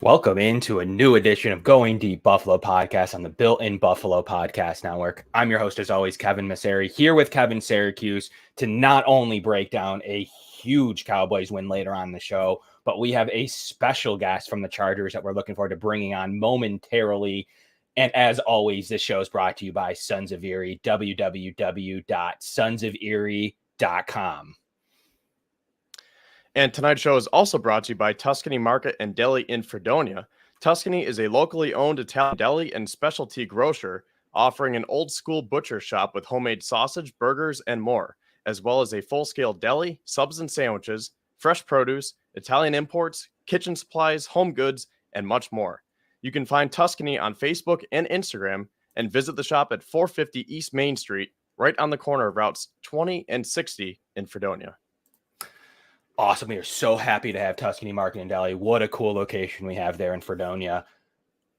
Welcome into a new edition of Going Deep Buffalo Podcast on the Built-in Buffalo Podcast Network. I'm your host, as always, Kevin Masseri, here with Kevin Syracuse to not only break down a huge Cowboys win later on in the show, but we have a special guest from the Chargers that we're looking forward to bringing on momentarily. And as always, this show is brought to you by Sons of Erie, www.sonsoferie.com. And tonight's show is also brought to you by Tuscany Market and Deli in Fredonia. Tuscany is a locally owned Italian deli and specialty grocer offering an old-school butcher shop with homemade sausage, burgers, and more, as well as a full-scale deli, subs and sandwiches, fresh produce, Italian imports, kitchen supplies, home goods, and much more. You can find Tuscany on Facebook and Instagram and visit the shop at 450 East Main Street, right on the corner of routes 20 and 60 in Fredonia. Awesome. We are so happy to have Tuscany Market and Deli. What a cool location we have there in Fredonia.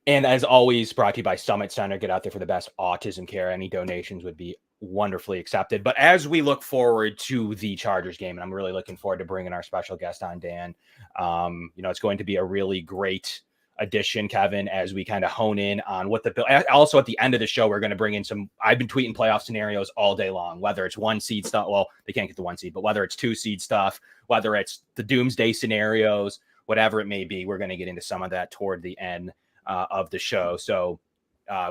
And as always, brought to you by Summit Center. Get out there for the best autism care. Any donations would be wonderfully accepted. But as we look forward to the Chargers game, and I'm really looking forward to bringing our special guest on, Dan, it's going to be a really great addition, Kevin, as we kind of hone in on what also at the end of the show, we're going to bring in I've been tweeting playoff scenarios all day long, whether it's 1 seed stuff. Well, they can't get the 1 seed, but whether it's 2 seed stuff, whether it's the doomsday scenarios, whatever it may be, we're going to get into some of that toward the end of the show. So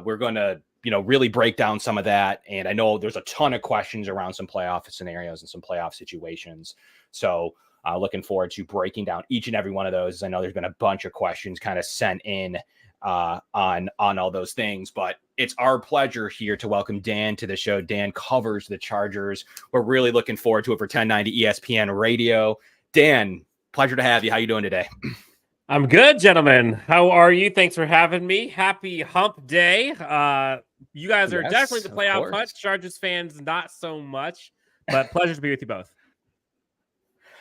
we're going to, really break down some of that. And I know there's a ton of questions around some playoff scenarios and some playoff situations. So looking forward to breaking down each and every one of those. I know there's been a bunch of questions kind of sent in on all those things, but it's our pleasure here to welcome Dan to the show. Dan covers the Chargers. We're really looking forward to it for 1090 ESPN Radio. Dan, pleasure to have you. How you doing today? I'm good, gentlemen. How are you? Thanks for having me. Happy hump day. You guys are definitely the playoff hunt. Chargers fans, not so much, but pleasure to be with you both.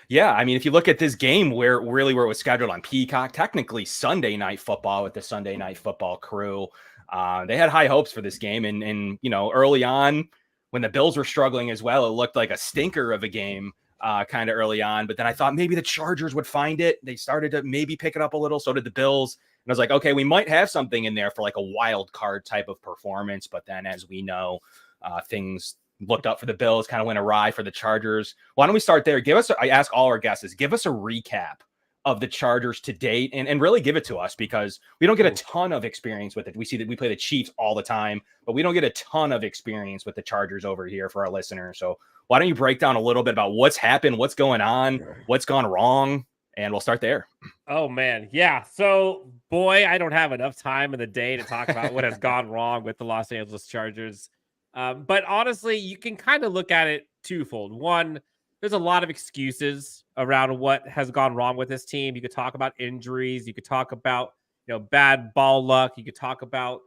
Yeah, I mean, if you look at this game where it was scheduled on Peacock, technically Sunday Night Football with the Sunday Night Football crew, they had high hopes for this game. And early on when the Bills were struggling as well, it looked like a stinker of a game kind of early on. But then I thought maybe the Chargers would find it. They started to maybe pick it up a little. So did the Bills. And I was like, okay, we might have something in there for like a wild card type of performance. But then, as we know, things looked up for the Bills, kind of went awry for the Chargers. Why don't we start there? I ask all our guests, give us a recap of the Chargers to date and really give it to us, because we don't get a ton of experience with it. We see that we play the Chiefs all the time, but we don't get a ton of experience with the Chargers over here for our listeners. So why don't you break down a little bit about what's happened, what's going on, what's gone wrong, and we'll start there. Oh, man. Yeah. So, boy, I don't have enough time in the day to talk about what has gone wrong with the Los Angeles Chargers. But honestly, you can kind of look at it twofold. One, there's a lot of excuses around what has gone wrong with this team. You could talk about injuries. You could talk about, bad ball luck. You could talk about,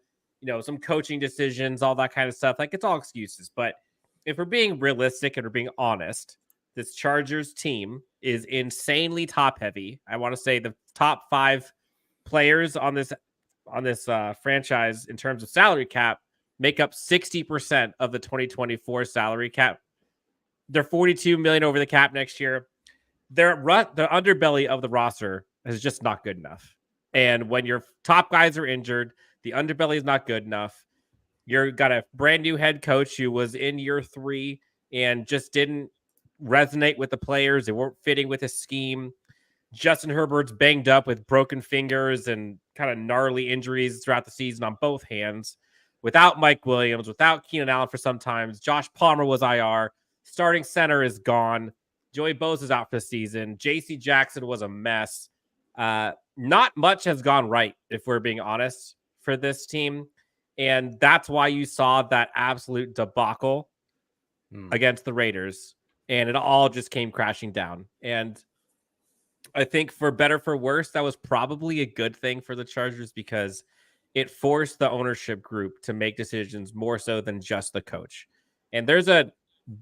some coaching decisions, all that kind of stuff. Like, it's all excuses. But if we're being realistic and we're being honest, this Chargers team is insanely top heavy. I want to say the top 5 players on this franchise in terms of salary cap make up 60% of the 2024 salary cap. They're $42 million over the cap next year. The underbelly of the roster is just not good enough. And when your top guys are injured, the underbelly is not good enough. You've got a brand new head coach who was in year 3 and just didn't resonate with the players. They weren't fitting with his scheme. Justin Herbert's banged up with broken fingers and kind of gnarly injuries throughout the season on both hands. Without Mike Williams, without Keenan Allen for some times, Josh Palmer was IR. Starting center is gone. Joey Bosa is out for the season. J.C. Jackson was a mess. Not much has gone right, if we're being honest, for this team. And that's why you saw that absolute debacle against the Raiders. And it all just came crashing down. And I think for better, for worse, that was probably a good thing for the Chargers, because it forced the ownership group to make decisions more so than just the coach. And there's a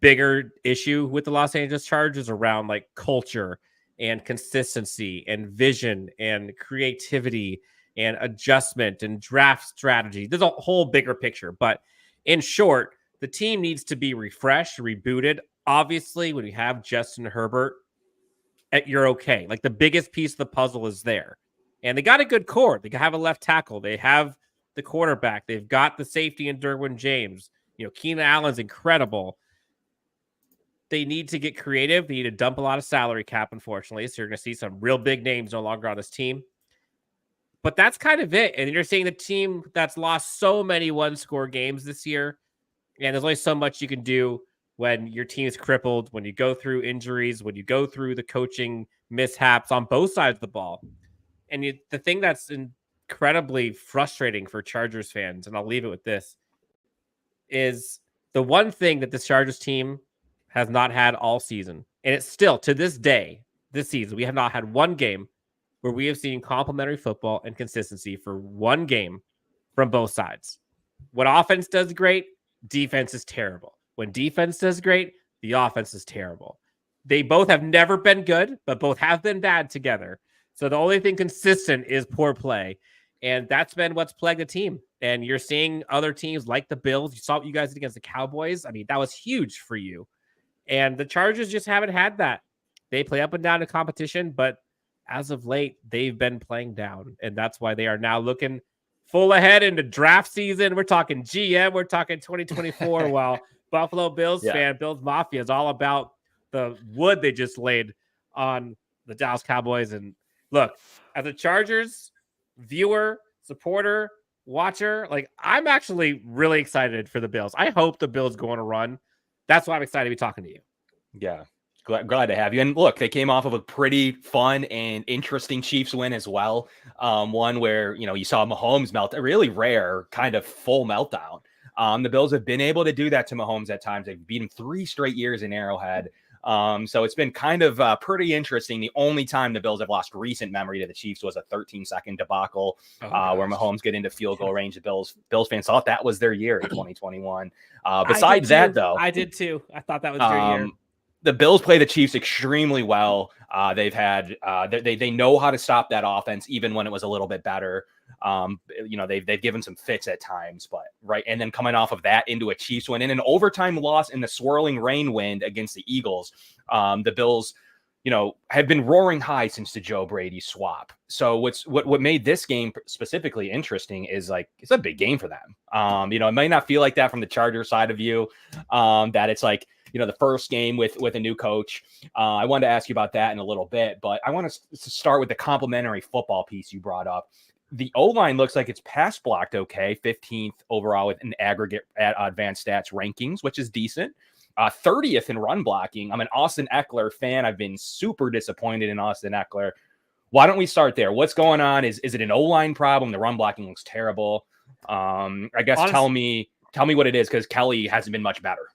bigger issue with the Los Angeles Chargers around like culture and consistency and vision and creativity and adjustment and draft strategy. There's a whole bigger picture. But in short, the team needs to be refreshed, rebooted. Obviously, when you have Justin Herbert, you're okay. Like, the biggest piece of the puzzle is there. And they got a good core. They have a left tackle. They have the quarterback. They've got the safety in Derwin James. Keenan Allen's incredible. They need to get creative. They need to dump a lot of salary cap, unfortunately. So you're going to see some real big names no longer on this team. But that's kind of it. And you're seeing the team that's lost so many one-score games this year. And there's only so much you can do when your team is crippled, when you go through injuries, when you go through the coaching mishaps on both sides of the ball. And the thing that's incredibly frustrating for Chargers fans, and I'll leave it with this, is the one thing that this Chargers team has not had all season. And it's still, to this day, this season, we have not had one game where we have seen complementary football and consistency for one game from both sides. When offense does great, defense is terrible. When defense does great, the offense is terrible. They both have never been good, but both have been bad together. So the only thing consistent is poor play. And that's been what's plagued the team. And you're seeing other teams like the Bills. You saw what you guys did against the Cowboys. I mean, that was huge for you. And the Chargers just haven't had that. They play up and down in competition, but as of late, they've been playing down. And that's why they are now looking full ahead into draft season. We're talking GM. We're talking 2024. While Buffalo Bills fan, Bills Mafia is all about the wood they just laid on the Dallas Cowboys. And look, as a Chargers viewer, supporter, watcher, I'm actually really excited for the Bills. I hope the Bills go on a run. That's why I'm excited to be talking to you. Yeah. Glad to have you. And look, they came off of a pretty fun and interesting Chiefs win as well. One where, you saw Mahomes melt, a really rare kind of full meltdown. The Bills have been able to do that to Mahomes at times. They've beat him 3 straight years in Arrowhead. So it's been kind of pretty interesting. The only time the Bills have lost recent memory to the Chiefs was a 13-second debacle where Mahomes get into field goal range. The Bills fans thought that was their year in 2021. Besides that, though, I did too. I thought that was their year. The Bills play the Chiefs extremely well. They've had they know how to stop that offense, even when it was a little bit better. They've given some fits at times, but right. And then coming off of that into a Chiefs win and an overtime loss in the swirling rain wind against the Eagles. The Bills, have been roaring high since the Joe Brady swap. So what made this game specifically interesting is it's a big game for them. It might not feel like that from the Chargers side of you, that it's the first game with a new coach. I wanted to ask you about that in a little bit, but I want to start with the complementary football piece you brought up. The O-line looks like it's pass blocked okay, 15th overall with an aggregate at advanced stats rankings, which is decent. 30th in run blocking. I'm an Austin Eckler fan. I've been super disappointed in Austin Eckler. Why don't we start there? What's going on? Is it an O-line problem? The run blocking looks terrible. I guess tell me what it is, because Kelly hasn't been much better.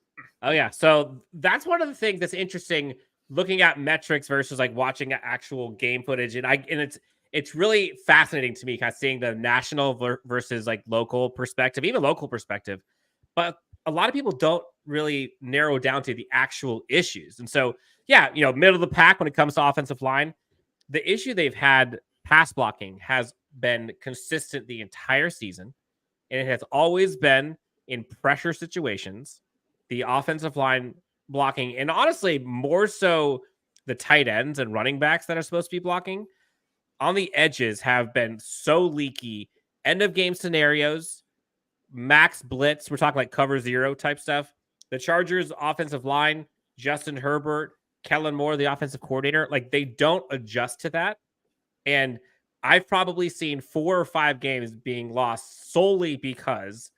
Oh yeah. So that's one of the things that's interesting, looking at metrics versus watching actual game footage. And it's really fascinating to me kind of seeing the national versus local perspective, even local perspective. But a lot of people don't really narrow down to the actual issues. And so, middle of the pack when it comes to offensive line, the issue they've had pass blocking has been consistent the entire season. And it has always been in pressure situations, the offensive line blocking, and honestly, more so the tight ends and running backs that are supposed to be blocking on the edges have been so leaky. End of game scenarios, max blitz. We're talking cover 0 type stuff. The Chargers offensive line, Justin Herbert, Kellen Moore, the offensive coordinator, they don't adjust to that. And I've probably seen 4 or 5 games being lost solely because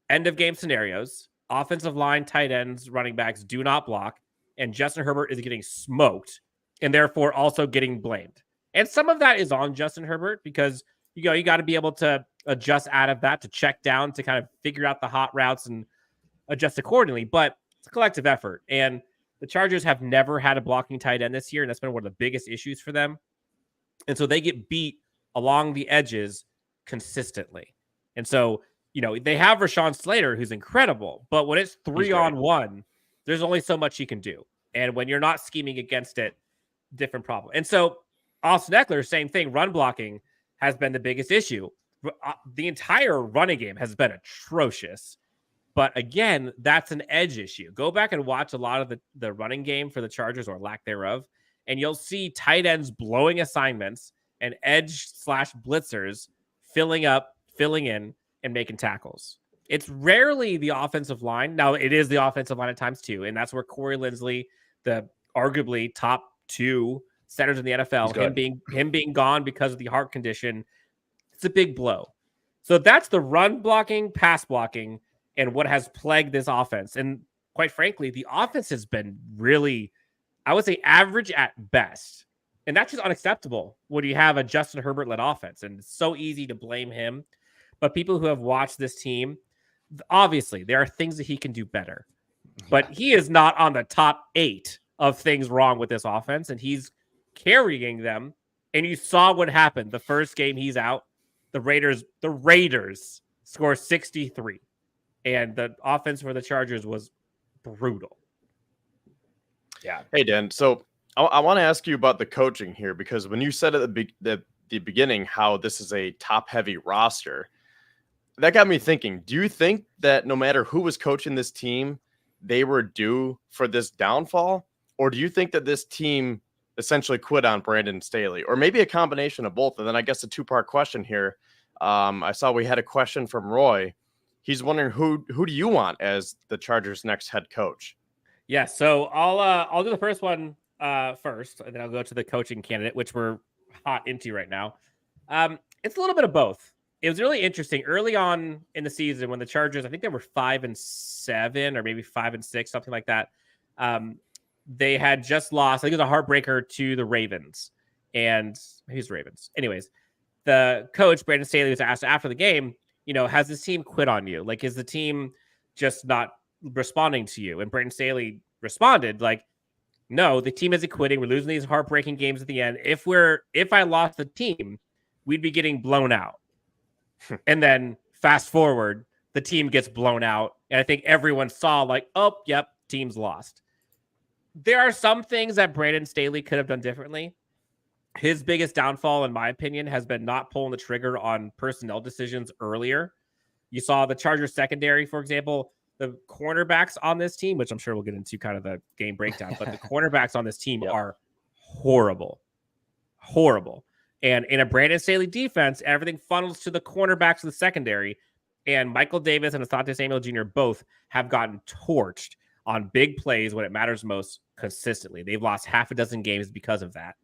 end of game scenarios, offensive line, tight ends, running backs do not block, and Justin Herbert is getting smoked and therefore also getting blamed. And some of that is on Justin Herbert because you got to be able to adjust out of that, to check down, to kind of figure out the hot routes and adjust accordingly. But it's a collective effort. And the Chargers have never had a blocking tight end this year, and that's been one of the biggest issues for them. And so they get beat along the edges consistently. And so, they have Rashawn Slater, who's incredible, but when it's 3-on-1, there's only so much you can do. And when you're not scheming against it, different problem. And so Austin Eckler, same thing. Run blocking has been the biggest issue. The entire running game has been atrocious. But again, that's an edge issue. Go back and watch a lot of the running game for the Chargers, or lack thereof, and you'll see tight ends blowing assignments and edge / blitzers filling up, filling in, and making tackles. It's rarely the offensive line. Now, it is the offensive line at times too, and that's where Corey Linsley, the arguably top 2 centers in the NFL, him being gone because of the heart condition, it's a big blow. So that's the run blocking, pass blocking, and what has plagued this offense. And quite frankly, the offense has been really, I would say, average at best. And that's just unacceptable when you have a Justin Herbert-led offense. And it's so easy to blame him. But people who have watched this team, obviously, there are things that he can do better. But he is not on the top 8 of things wrong with this offense. And he's carrying them. And you saw what happened the first game he's out. The Raiders score 63. And the offense for the Chargers was brutal. Yeah. Hey, Dan. So I want to ask you about the coaching here, because when you said at the beginning how this is a top-heavy roster, that got me thinking. Do you think that no matter who was coaching this team, they were due for this downfall? Or do you think that this team essentially quit on Brandon Staley? Or maybe a combination of both? And then I guess a 2-part question here. I saw we had a question from Roy. He's wondering who do you want as the Chargers' next head coach? Yeah, so I'll do the first one first, and then I'll go to the coaching candidate, which we're hot into right now. It's a little bit of both. It was really interesting early on in the season when the Chargers, I think they were 5-7 or maybe 5-6, something like that. They had just lost, I think it was a heartbreaker to the Ravens, and maybe it's the Ravens. Anyways, the coach, Brandon Staley, was asked after the game, has this team quit on you? Like, is the team just not responding to you? And Brandon Staley responded like, no, the team isn't quitting. We're losing these heartbreaking games at the end. If I lost the team, we'd be getting blown out. And then fast forward, the team gets blown out. And I think everyone saw like, oh, yep, team's lost. There are some things that Brandon Staley could have done differently. His biggest downfall, in my opinion, has been not pulling the trigger on personnel decisions earlier. You saw the Chargers secondary, for example, the cornerbacks on this team, which I'm sure we'll get into kind of the game breakdown, but the cornerbacks on this team are horrible. And in a Brandon Staley defense, everything funnels to the cornerbacks of the secondary. And Michael Davis and Asante Samuel Jr. both have gotten torched on big plays when it matters most consistently. They've lost half a dozen games because of that.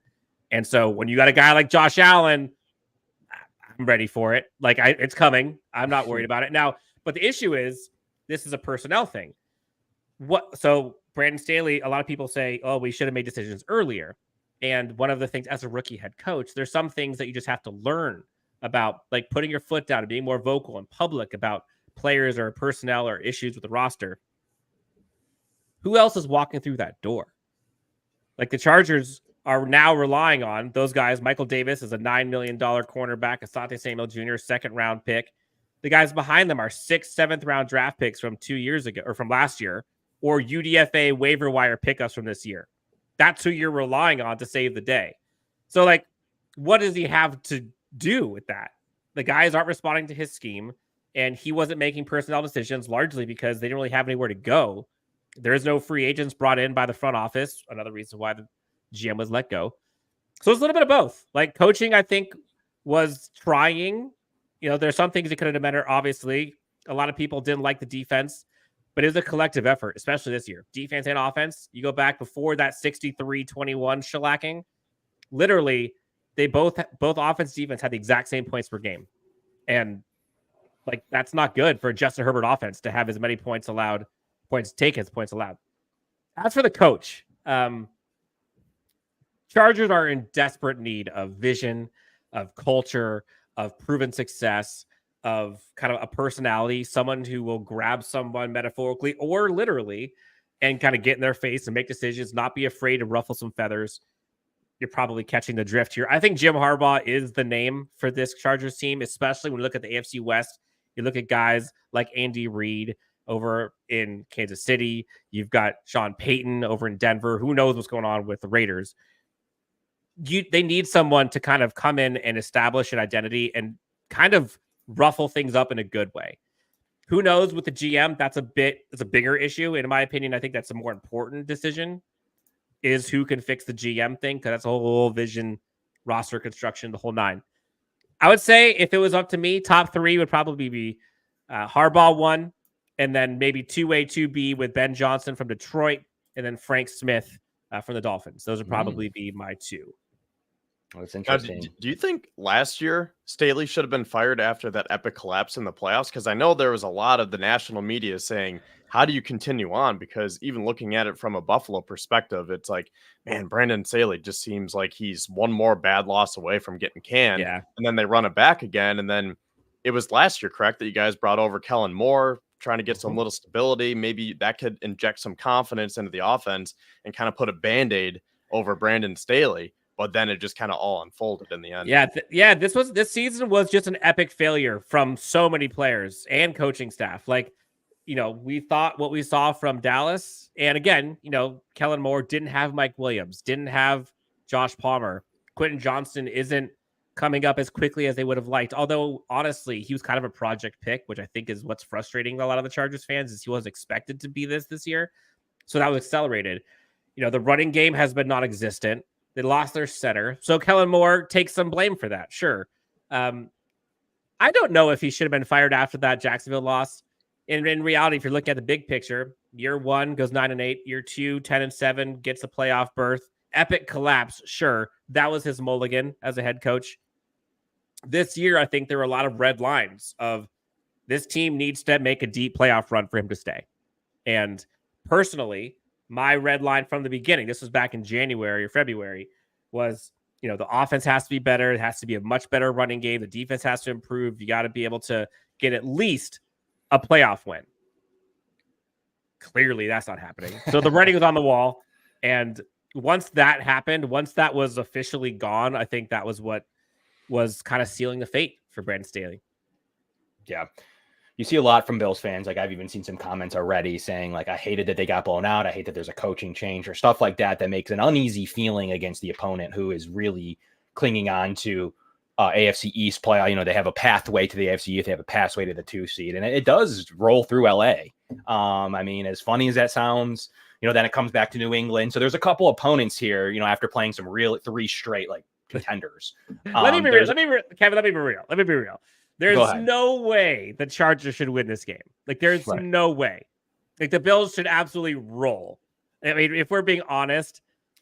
And so when you got a guy like Josh Allen, I'm ready for it. Like, it's coming. I'm not worried about it. Now, but the issue is, this is a personnel thing. So Brandon Staley, a lot of people say, oh, we should have made decisions earlier. And one of the things as a rookie head coach, there's some things that you just have to learn about, like putting your foot down and being more vocal and public about players or personnel or issues with the roster. Who else is walking through that door? Like, the Chargers are now relying on those guys. Michael Davis is a $9 million cornerback. Asante Samuel Jr., 2nd-round pick. The guys behind them are 6th, 7th-round draft picks from 2 years ago, or from last year, or UDFA waiver wire pickups from this year. That's who you're relying on to save the day. So, like, what does he have to do with that? The guys aren't responding to his scheme, and he wasn't making personnel decisions largely because they didn't really have anywhere to go. There is no free agents brought in by the front office. Another reason why the GM was let go. So it's a little bit of both. Like, coaching, I think, was trying. There's some things that could have been better. Obviously, a lot of people didn't like the defense, but it was a collective effort, especially this year. Defense and offense. You go back before that 63-21 shellacking. Literally, they both offense, defense had the exact same points per game. And, like, that's not good for a Justin Herbert offense to have as many points taken as points allowed. As for the coach, Chargers are in desperate need of vision, of culture, of proven success, of kind of a personality, someone who will grab someone metaphorically or literally and kind of get in their face and make decisions, not be afraid to ruffle some feathers. You're probably catching the drift here. I think Jim Harbaugh is the name for this Chargers team, especially when you look at the AFC West. You look at guys like Andy Reid over in Kansas City. You've got Sean Payton over in Denver. Who knows what's going on with the Raiders? They need someone to kind of come in and establish an identity and kind of ruffle things up in a good way. Who knows with the GM? It's a bigger issue. In my opinion, I think that's a more important decision, is who can fix the GM thing, because that's a whole vision roster construction, the whole nine. I would say if it was up to me, top three would probably be Harbaugh 1, and then maybe 2A, 2B with Ben Johnson from Detroit, and then Frank Smith from the Dolphins. Those would probably be my 2. Oh, it's interesting. Do you think last year Staley should have been fired after that epic collapse in the playoffs? Because I know there was a lot of the national media saying, how do you continue on? Because even looking at it from a Buffalo perspective, it's like, man, Brandon Staley just seems like he's one more bad loss away from getting canned. Yeah. And then they run it back again. And then it was last year, correct, that you guys brought over Kellen Moore, trying to get some little stability. Maybe that could inject some confidence into the offense and kind of put a Band-Aid over Brandon Staley. But then it just kind of all unfolded in the end. Yeah. This season was just an epic failure from so many players and coaching staff. Like, we thought what we saw from Dallas, and again, Kellen Moore didn't have Mike Williams, didn't have Josh Palmer. Quentin Johnston isn't coming up as quickly as they would have liked. Although honestly, he was kind of a project pick, which I think is what's frustrating a lot of the Chargers fans, is he wasn't expected to be this year. So that was accelerated. The running game has been non-existent. They lost their center. So Kellen Moore takes some blame for that. Sure. I don't know if he should have been fired after that Jacksonville loss. In reality, if you're looking at the big picture, year 1 goes 9-8, year 2, 10-7, gets a playoff berth. Epic collapse. Sure. That was his mulligan as a head coach. This year, I think there were a lot of red lines of this team needs to make a deep playoff run for him to stay. And personally, my red line from the beginning, this was back in January or February, was, the offense has to be better. It has to be a much better running game. The defense has to improve. You got to be able to get at least a playoff win. Clearly, that's not happening. So the writing was on the wall. And once that happened, once that was officially gone, I think that was what was kind of sealing the fate for Brandon Staley. Yeah. You see a lot from Bills fans. Like, I've even seen some comments already saying, like, I hated that they got blown out. I hate that there's a coaching change or stuff like that makes an uneasy feeling against the opponent who is really clinging on to AFC East play. They have a pathway to the AFC East. They have a pathway to the 2 seed, and it does roll through LA. As funny as that sounds, then it comes back to New England. So there's a couple opponents here, after playing some real 3 straight like contenders. Let me be real. Kevin, let me be real. There's no way the Chargers should win this game. Like, there's no way. Like, the Bills should absolutely roll. I mean, if we're being honest,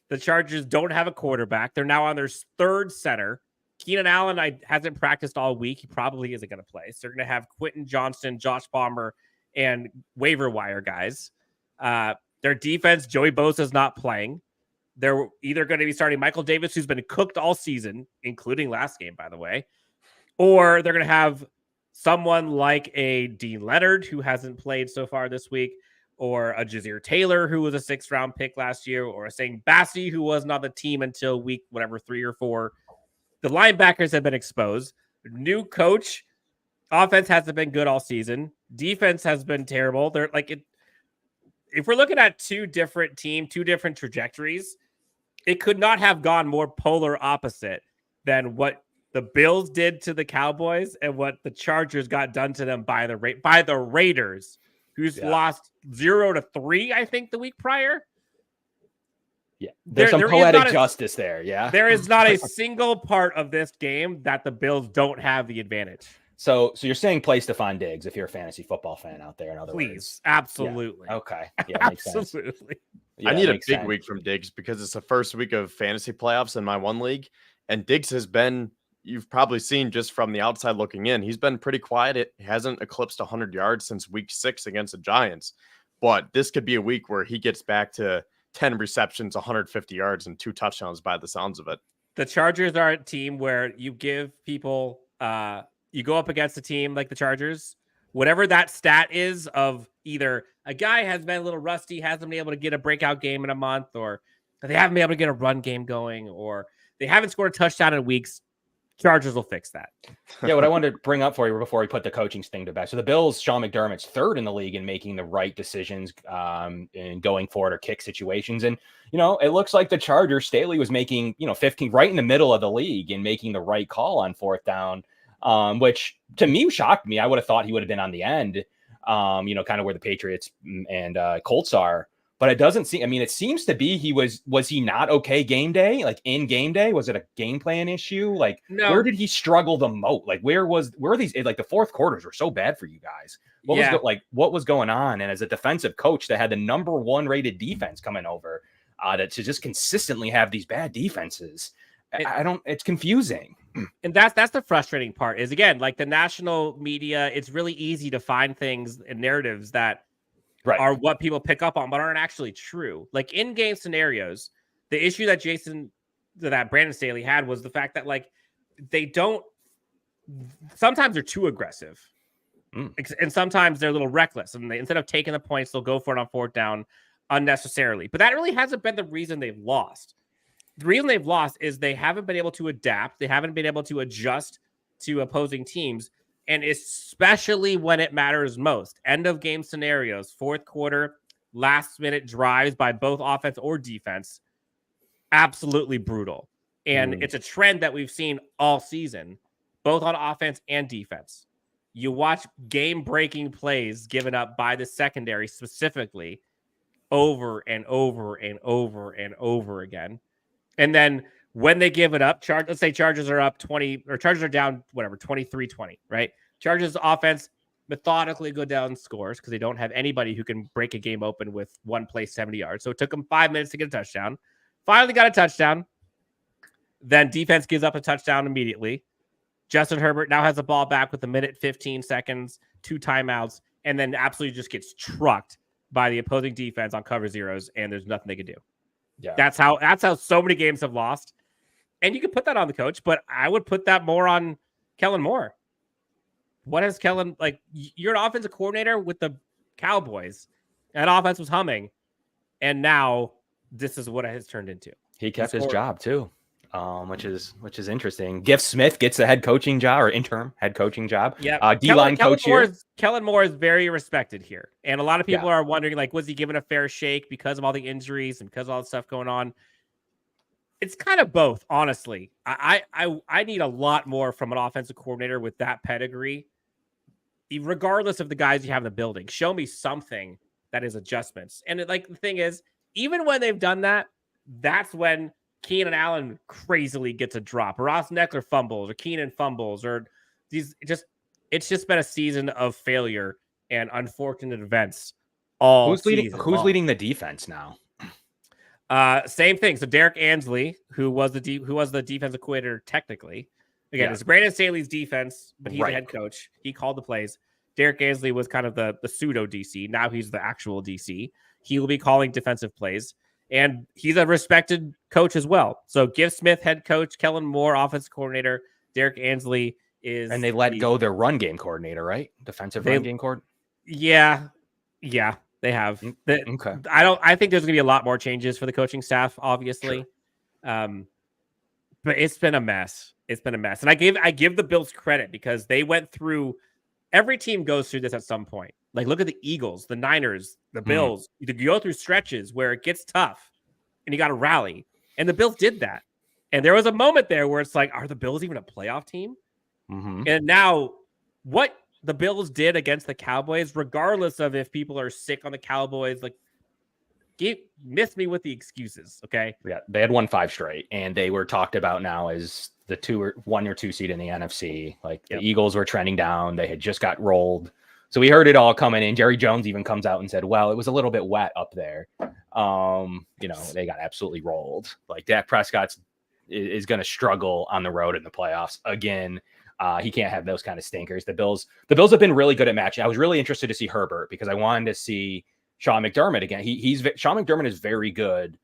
the Chargers don't have a quarterback. They're now on their 3rd center. Keenan Allen hasn't practiced all week. He probably isn't going to play. So they're going to have Quentin Johnston, Josh Palmer, and waiver wire guys. Their defense, Joey Bosa's not playing. They're either going to be starting Michael Davis, who's been cooked all season, including last game, by the way, or they're going to have someone like a Dean Leonard, who hasn't played so far this week, or a Jazeer Taylor, who was a 6th-round pick last year, or a Sang Bassi, who wasn't on the team until week 3 or 4. The linebackers have been exposed. New coach. Offense hasn't been good all season. Defense has been terrible. They're like it. If we're looking at 2 different teams, 2 different trajectories, it could not have gone more polar opposite than what the Bills did to the Cowboys and what the Chargers got done to them by the Raiders, who's lost 0-3, I think, the week prior. Yeah, there's some poetic justice there. Yeah, there is not a single part of this game that the Bills don't have the advantage. So you're saying play Stephon Diggs if you're a fantasy football fan out there. In other words, absolutely. Yeah. Okay, yeah, absolutely. I need a big week from Diggs because it's the first week of fantasy playoffs in my one league, and Diggs has been. You've probably seen just from the outside looking in, he's been pretty quiet. It hasn't eclipsed 100 yards since week 6 against the Giants. But this could be a week where he gets back to 10 receptions, 150 yards, and 2 touchdowns by the sounds of it. The Chargers are a team where you give people, you go up against a team like the Chargers, whatever that stat is of either a guy has been a little rusty, hasn't been able to get a breakout game in a month, or they haven't been able to get a run game going, or they haven't scored a touchdown in weeks. Chargers will fix that. Yeah, what I wanted to bring up for you before we put the coaching thing to bed. So the Bills, Sean McDermott's 3rd in the league in making the right decisions in going forward or kick situations. And, it looks like the Chargers, Staley was making, 15 right in the middle of the league and making the right call on 4th down, which to me shocked me. I would have thought he would have been on the end, kind of where the Patriots and Colts are. but it doesn't seem. I mean, it seems to be was he not okay game day? Like in game day, was it a game plan issue? Like where did he struggle the most? Like where are these? Like the fourth quarters were so bad for you guys. What was going on? And as a defensive coach that had the number 1 rated defense coming over, to just consistently have these bad defenses, it's confusing. And that's the frustrating part is, again, like the national media, it's really easy to find things and narratives that are what people pick up on, but aren't actually true. Like in-game scenarios, the issue that Brandon Staley had was the fact that like sometimes they're too aggressive. And sometimes they're a little reckless, and instead of taking the points, they'll go for it on 4th down unnecessarily. But that really hasn't been the reason they've lost. The reason they've lost is they haven't been able to adapt. They haven't been able to adjust to opposing teams, and especially when it matters most. End of game scenarios, 4th quarter, last minute drives by both offense or defense, absolutely brutal. And it's a trend that we've seen all season, both on offense and defense. You watch game-breaking plays given up by the secondary specifically over and over and over and over again. And then when they give it up, let's say Chargers are up 20, or Chargers are down, 23-20, right? Chargers offense methodically go down scores because they don't have anybody who can break a game open with one play 70 yards. So it took them 5 minutes to get a touchdown. Finally got a touchdown. Then defense gives up a touchdown immediately. Justin Herbert now has the ball back with 1:15 seconds, 2 timeouts, and then absolutely just gets trucked by the opposing defense on cover zeros, and there's nothing they can do. Yeah, that's how so many games have lost. And you can put that on the coach, but I would put that more on Kellen Moore. What has Kellen, like, you're an offensive coordinator with the Cowboys. That offense was humming, and now this is what it has turned into. He kept his job too. Which is interesting. Giff Smith gets the head coaching job, or interim head coaching job. Yeah, D-line coach here. Kellen Moore is very respected here, and a lot of people are wondering, like, was he given a fair shake because of all the injuries and because of all the stuff going on? It's kind of both, honestly. I need a lot more from an offensive coordinator with that pedigree, regardless of the guys you have in the building. Show me something that is adjustments. And the thing is, even when they've done that, that's when Keenan Allen crazily gets a drop, or Ross Neckler fumbles, or Keenan fumbles, or it's just been a season of failure and unfortunate events. Who's leading the defense now? Same thing. So Derek Ansley, who was the defensive coordinator technically. Again, it's Brandon Staley's defense, but he's the head coach. He called the plays. Derek Ansley was kind of the pseudo DC. Now he's the actual DC. He will be calling defensive plays. And he's a respected coach as well. So Giff Smith, head coach, Kellen Moore, offensive coordinator, Derek Ansley is. And they let go their run game coordinator, right? Defensive run game coordinator. Yeah, they have. Okay. I think there's going to be a lot more changes for the coaching staff, obviously. Sure. But it's been a mess. And I give the Bills credit because they went through. Every team goes through this at some point. Like, look at the Eagles, the Niners, the Bills. You go through stretches where it gets tough and you got to rally. And the Bills did that. And there was a moment there where it's like, are the Bills even a playoff team? Mm-hmm. And now what the Bills did against the Cowboys, regardless of if people are sick on the Cowboys, like, miss me with the excuses, okay? Yeah, they had won 5 straight, and they were talked about now as the 1 or 2 seed in the NFC. Like, the Eagles were trending down. They had just got rolled. So we heard it all coming in. Jerry Jones even comes out and said, well, it was a little bit wet up there. They got absolutely rolled. Like, Dak Prescott is going to struggle on the road in the playoffs again. He can't have those kind of stinkers. The Bills have been really good at matching. I was really interested to see Herbert because I wanted to see Sean McDermott again. Sean McDermott is very good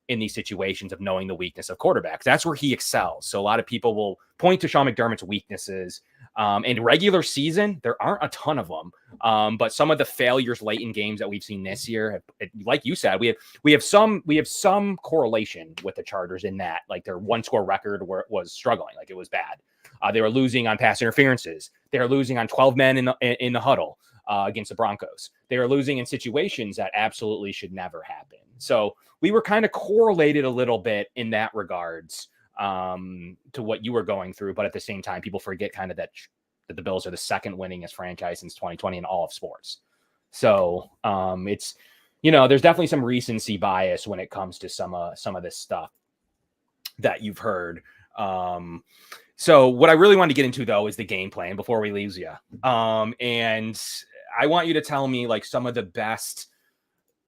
in these situations of knowing the weakness of quarterbacks. That's where he excels. So a lot of people will point to Sean McDermott's weaknesses. In regular season, there aren't a ton of them. But some of the failures late in games that we've seen this year, like you said, we have some correlation with the Chargers in that, like, their 1-score record was struggling, like it was bad. They were losing on pass interferences. They were losing on 12 men in the huddle against the Broncos. They were losing in situations that absolutely should never happen. So we were kind of correlated a little bit in that regards to what you were going through. But at the same time, people forget kind of that the Bills are the second winningest franchise since 2020 in all of sports. So it's, there's definitely some recency bias when it comes to some of this stuff that you've heard. So what I really want to get into, though, is the game plan before we leave you. And I want you to tell me like some of the best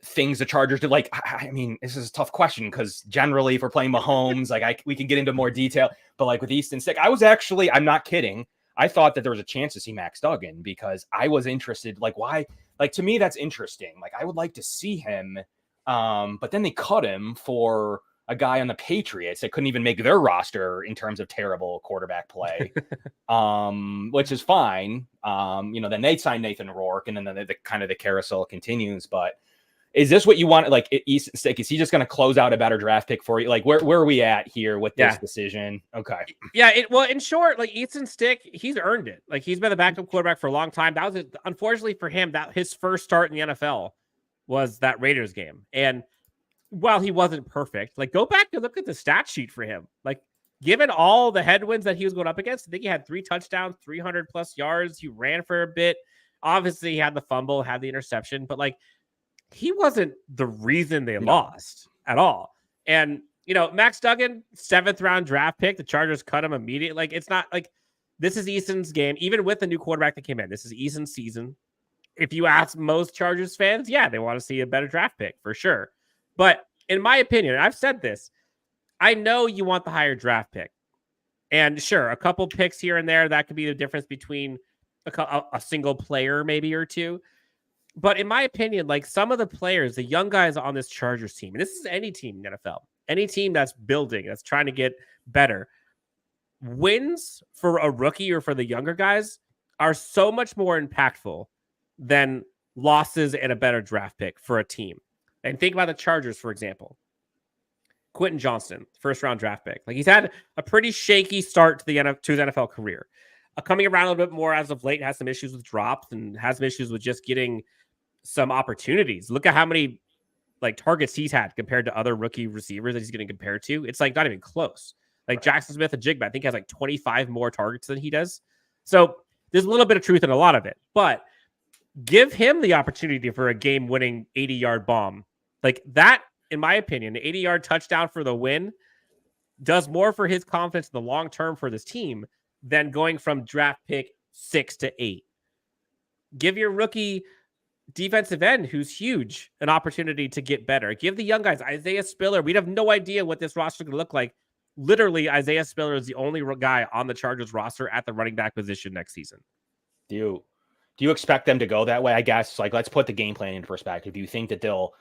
things the Chargers did. Like, I mean, this is a tough question because generally if we're playing Mahomes, like we can get into more detail, but like with Easton Stick, I'm not kidding. I thought that there was a chance to see Max Duggan because I was interested. Like, why? Like, to me, that's interesting. Like, I would like to see him. But then they cut him for a guy on the Patriots that couldn't even make their roster in terms of terrible quarterback play, which is fine. Then they signed Nathan Rourke, and then the kind of the carousel continues. But is this what you want? Like, Easton Stick, is he just going to close out a better draft pick for you? Like, where are we at here with this decision? Okay. Yeah. Well, in short, like Easton Stick, he's earned it. Like, he's been the backup quarterback for a long time. That was unfortunately for him, that his first start in the NFL was that Raiders game. And while he wasn't perfect, like go back and look at the stat sheet for him. Like, given all the headwinds that he was going up against, I think he had 3 touchdowns, 300 plus yards. He ran for a bit. Obviously, he had the fumble, had the interception, but like he wasn't the reason they lost at all. And Max Duggan, 7th round draft pick. The Chargers cut him immediately. Like, it's not like this is Easton's game, even with the new quarterback that came in. This is Easton's season. If you ask most Chargers fans, yeah, they want to see a better draft pick for sure. But in my opinion, and I've said this, I know you want the higher draft pick. And sure, a couple picks here and there, that could be the difference between a single player maybe or two. But in my opinion, like some of the players, the young guys on this Chargers team, and this is any team in the NFL, any team that's building, that's trying to get better, wins for a rookie or for the younger guys are so much more impactful than losses and a better draft pick for a team. And think about the Chargers, for example. Quentin Johnston, 1st round draft pick. Like, he's had a pretty shaky start to his NFL career. Coming around a little bit more as of late, has some issues with drops and has some issues with just getting some opportunities. Look at how many like targets he's had compared to other rookie receivers that he's getting compared to. It's like not even close. Like Jackson Smith and Jigba, I think has like 25 more targets than he does. So there's a little bit of truth in a lot of it, but give him the opportunity for a game-winning 80-yard bomb. Like that, in my opinion, the 80-yard touchdown for the win does more for his confidence in the long term for this team than going from draft pick 6 to 8. Give your rookie defensive end, who's huge, an opportunity to get better. Give the young guys, Isaiah Spiller. We have no idea what this roster is going to look like. Literally, Isaiah Spiller is the only guy on the Chargers roster at the running back position next season. Do you expect them to go that way? I guess, like, let's put the game plan into perspective. Do you think that they'll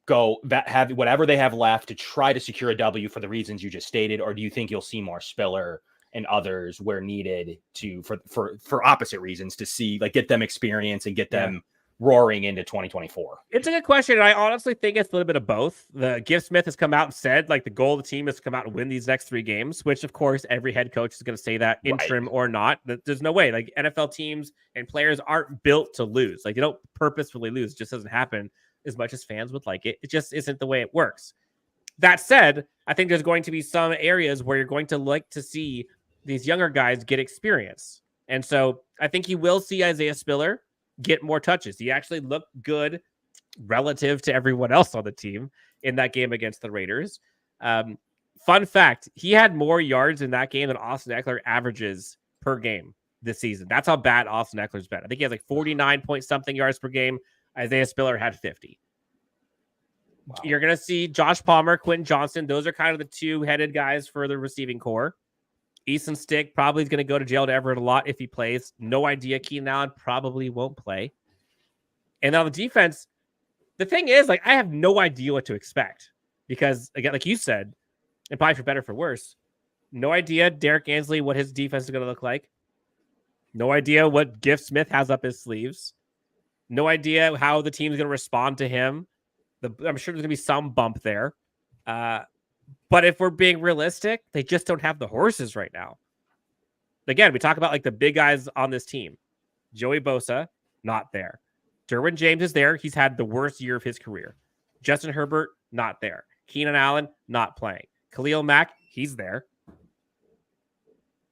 go have whatever they have left to try to secure a W for the reasons you just stated, or do you think you'll see more Spiller and others where needed to for opposite reasons to see, like, get them experience and get them roaring into 2024? It's a good question. And I honestly think it's a little bit of both. The Gift Smith has come out and said, like, the goal of the team is to come out and win these next 3 games, which of course every head coach is going to say that, interim or not. There's no way. Like, NFL teams and players aren't built to lose. Like, they don't purposefully lose. It just doesn't happen as much as fans would like it. It just isn't the way it works. That said, I think there's going to be some areas where you're going to like to see these younger guys get experience. And so I think you will see Isaiah Spiller get more touches. He actually looked good relative to everyone else on the team in that game against the Raiders. Fun fact, he had more yards in that game than Austin Eckler averages per game this season. That's how bad Austin Eckler's been. I think he has like 49 point something yards per game. Isaiah Spiller had 50. Wow. You're going to see Josh Palmer, Quentin Johnston. Those are kind of the 2-headed guys for the receiving core. Easton Stick probably is going to go to Gerald Everett a lot if he plays. No idea. Keenan Allen probably won't play. And on the defense, the thing is, like, I have no idea what to expect because, again, like you said, and probably for better or for worse, no idea Derek Ansley, what his defense is going to look like. No idea what Gift Smith has up his sleeves. No idea how the team's going to respond to him. I'm sure there's going to be some bump there. But if we're being realistic, they just don't have the horses right now. Again, we talk about like the big guys on this team. Joey Bosa, not there. Derwin James is there. He's had the worst year of his career. Justin Herbert, not there. Keenan Allen, not playing. Khalil Mack, he's there.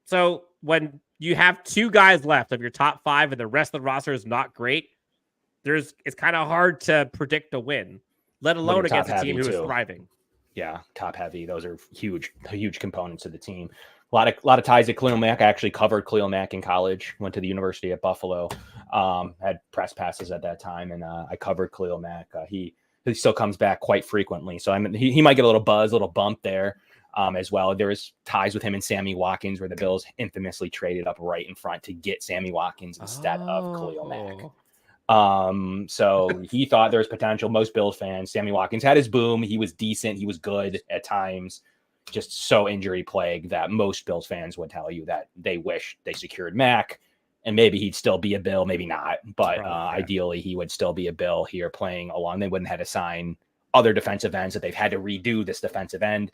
So when you have 2 guys left of your top 5 and the rest of the roster is not great, it's kind of hard to predict a win, let alone against a team who is thriving. Yeah, top heavy. Those are huge components of the team. A lot of ties at Khalil Mack. I actually covered Khalil Mack in college. Went to the University at Buffalo. Had press passes at that time, and I covered Khalil Mack. He still comes back quite frequently, so he might get a little bump there as well. There was ties with him and Sammy Watkins, where the Bills infamously traded up right in front to get Sammy Watkins instead of Khalil Mack. So he thought there was potential. Most Bills fans, Sammy Watkins had his boom. He was decent. He was good at times. Just so injury plagued that most Bills fans would tell you that they wish they secured Mack, and maybe he'd still be a Bill, maybe not, but ideally he would still be a Bill here playing along. They wouldn't have to sign other defensive ends that they've had to redo this defensive end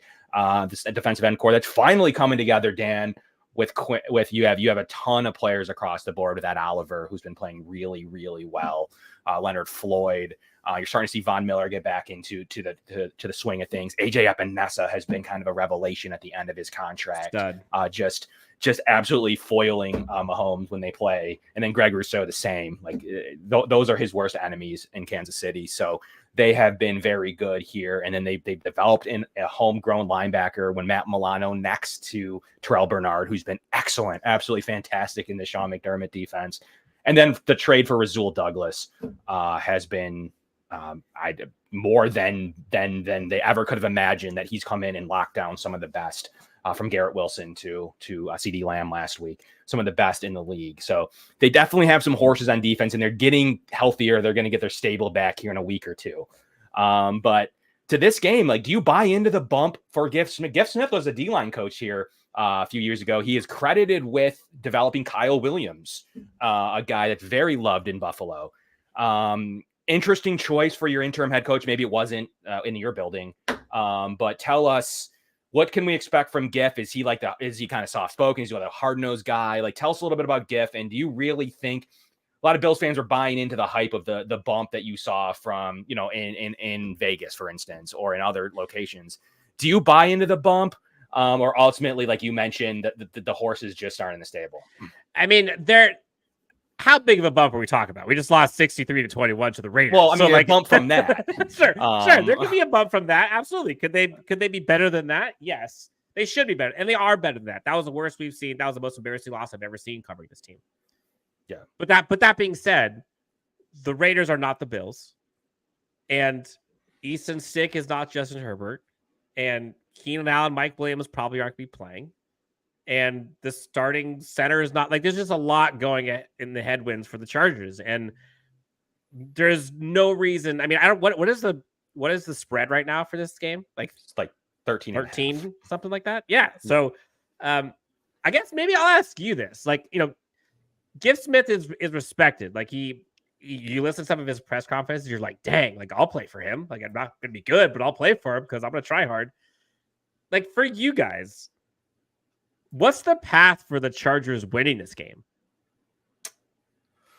core that's finally coming together, Dan. With you have a ton of players across the board with that Oliver, who's been playing really, really well. Leonard Floyd. You're starting to see Von Miller get back into the swing of things. AJ Epinesa has been kind of a revelation at the end of his contract. Just absolutely foiling Mahomes when they play. And then Greg Rousseau the same. Like those are his worst enemies in Kansas City. So they have been very good here. And then they've developed in a homegrown linebacker when Matt Milano next to Terrell Bernard, who's been excellent, absolutely fantastic in the Sean McDermott defense. And then the trade for Rasul Douglas has been more than they ever could have imagined, that he's come in and locked down some of the best from Garrett Wilson to CeeDee Lamb last week, some of the best in the league. So they definitely have some horses on defense, and they're getting healthier. They're going to get their stable back here in a week or two. But to this game, like, do you buy into the bump for Giff Smith? Giff Smith was a D-line coach here a few years ago. He is credited with developing Kyle Williams, a guy that's very loved in Buffalo. Interesting choice for your interim head coach. Maybe it wasn't in your building, but tell us, what can we expect from Giff? Is he kind of soft spoken? Is he like a hard nosed guy? Like, tell us a little bit about Giff. And do you really think a lot of Bills fans are buying into the hype of the bump that you saw from, in Vegas, for instance, or in other locations? Do you buy into the bump? Or ultimately, like you mentioned, the horses just aren't in the stable? I mean, how big of a bump are we talking about? We just lost 63-21 to the Raiders. Well, I mean, a bump from that. Sure. There could be a bump from that. Absolutely. Could they be better than that? Yes, they should be better. And they are better than that. That was the worst we've seen. That was the most embarrassing loss I've ever seen covering this team. Yeah. But that being said, the Raiders are not the Bills. And Easton Stick is not Justin Herbert. And Keenan Allen, Mike Williams probably aren't going to be playing. And the starting center is not, like, there's just a lot going in the headwinds for the Chargers. And there's no reason. I mean, what is the spread right now for this game? Like, it's like 13, something like that. Yeah. So I guess maybe I'll ask you this. Like, Giff Smith is respected. Like, you listen to some of his press conferences, you're like, dang, like, I'll play for him. Like, I'm not going to be good, but I'll play for him because I'm going to try hard. Like, for you guys, what's the path for the Chargers winning this game?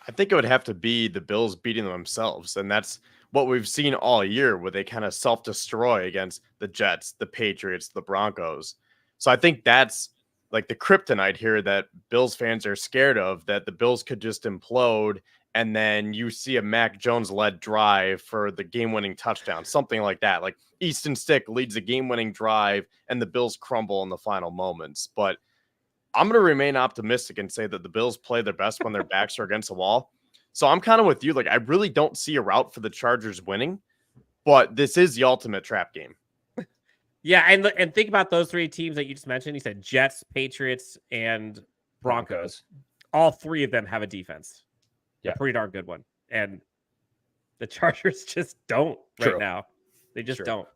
I think it would have to be the Bills beating themselves. And that's what we've seen all year, where they kind of self-destroy against the Jets, the Patriots, the Broncos. So I think that's like the kryptonite here that Bills fans are scared of, that the Bills could just implode. And then you see a Mac Jones-led drive for the game-winning touchdown, something like that. Like, Easton Stick leads a game-winning drive, and the Bills crumble in the final moments. But I'm going to remain optimistic and say that the Bills play their best when their backs are against the wall. So I'm kind of with you. Like, I really don't see a route for the Chargers winning, but this is the ultimate trap game. Yeah, and think about those three teams that you just mentioned. You said Jets, Patriots, and Broncos. All three of them have a defense. Yeah, a pretty darn good one. And the Chargers just don't right now. They just don't.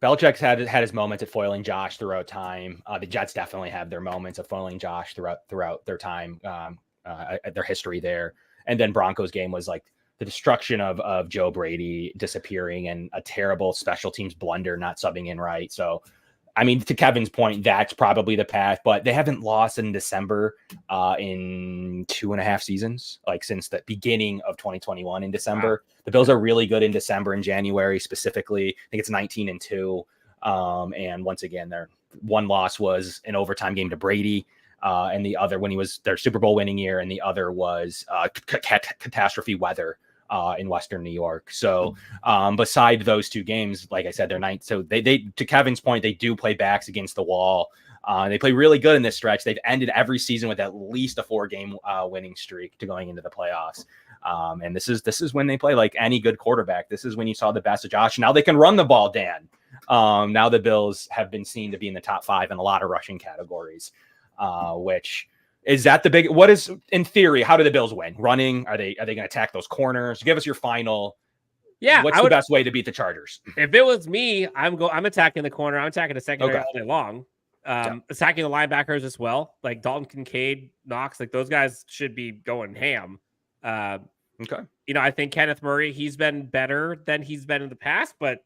Belichick's had his moments at foiling Josh throughout time. The Jets definitely have their moments of foiling Josh throughout their time, their history there. And then Broncos game was like the destruction of Joe Brady disappearing and a terrible special teams blunder, not subbing in right. So, I mean, to Kevin's point, that's probably the path, but they haven't lost in December in 2.5 seasons, like since the beginning of 2021 in December. Wow. The Bills are really good in December and January specifically. I think it's 19-2. And once again, their one loss was an overtime game to Brady. And the other, when he was their Super Bowl winning year, and the other was catastrophe weather in Western New York. So beside those two games, like I said, they're ninth. So they to Kevin's point, they do play backs against the wall. They play really good in this stretch. They've ended every season with at least a 4-game winning streak to going into the playoffs. And this is when they play like any good quarterback. This is when you saw the best of Josh. Now they can run the ball, Dan. Now the Bills have been seen to be in the top 5 in a lot of rushing categories, which is that the big, what is in theory, how do the Bills win? Running? Are they going to attack those corners? Give us your final. Yeah. What's the best way to beat the Chargers? If it was me, I'm attacking the corner. I'm attacking the secondary all day long. Attacking the linebackers as well. Like Dalton Kincaid, Knox, like those guys should be going ham. Okay. I think Kenneth Murray, he's been better than he's been in the past, but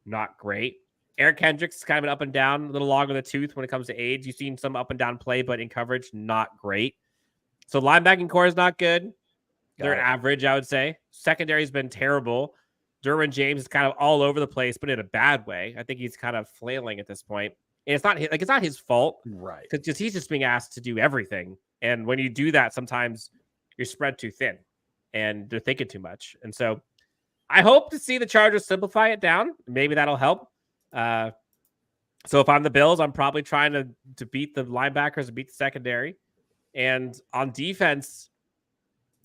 not great. Eric Hendricks is kind of an up and down, a little long in the tooth when it comes to age. You've seen some up and down play, but in coverage, not great. So linebacking core is not good. They're average, I would say. Secondary has been terrible. Derwin James is kind of all over the place, but in a bad way. I think he's kind of flailing at this point. And it's not his fault, right? Because he's just being asked to do everything. And when you do that, sometimes you're spread too thin and they're thinking too much. And so I hope to see the Chargers simplify it down. Maybe that'll help. So if I'm the Bills, I'm probably trying to beat the linebackers and beat the secondary. And on defense,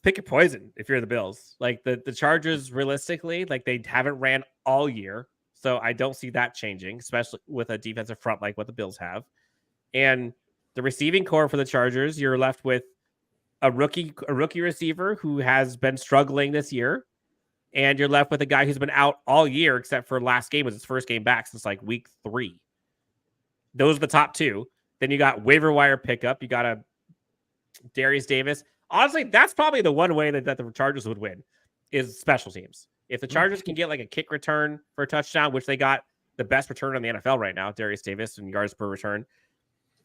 pick a poison if you're the Bills. Like the Chargers, realistically, like they haven't ran all year. So I don't see that changing, especially with a defensive front like what the Bills have. And the receiving core for the Chargers, you're left with a rookie receiver who has been struggling this year. And you're left with a guy who's been out all year, except for last game was his first game back since like week 3. Those are the top 2. Then you got waiver wire pickup. You got a Darius Davis. Honestly, that's probably the one way that the Chargers would win is special teams. If the Chargers can get like a kick return for a touchdown, which they got the best return in the NFL right now, Darius Davis in yards per return,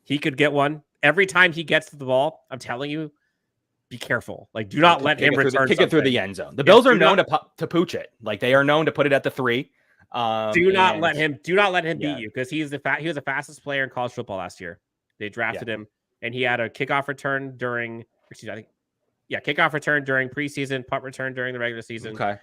he could get one. Every time he gets to the ball, I'm telling you, be careful. Like, do not let him return. Kick it through the end zone. The Bills are known to pooch it. Like they are known to put it at the 3. Do not let him beat you because he was the fastest player in college football last year. They drafted him, and he had a kickoff return during kickoff return during preseason, punt return during the regular season. Okay.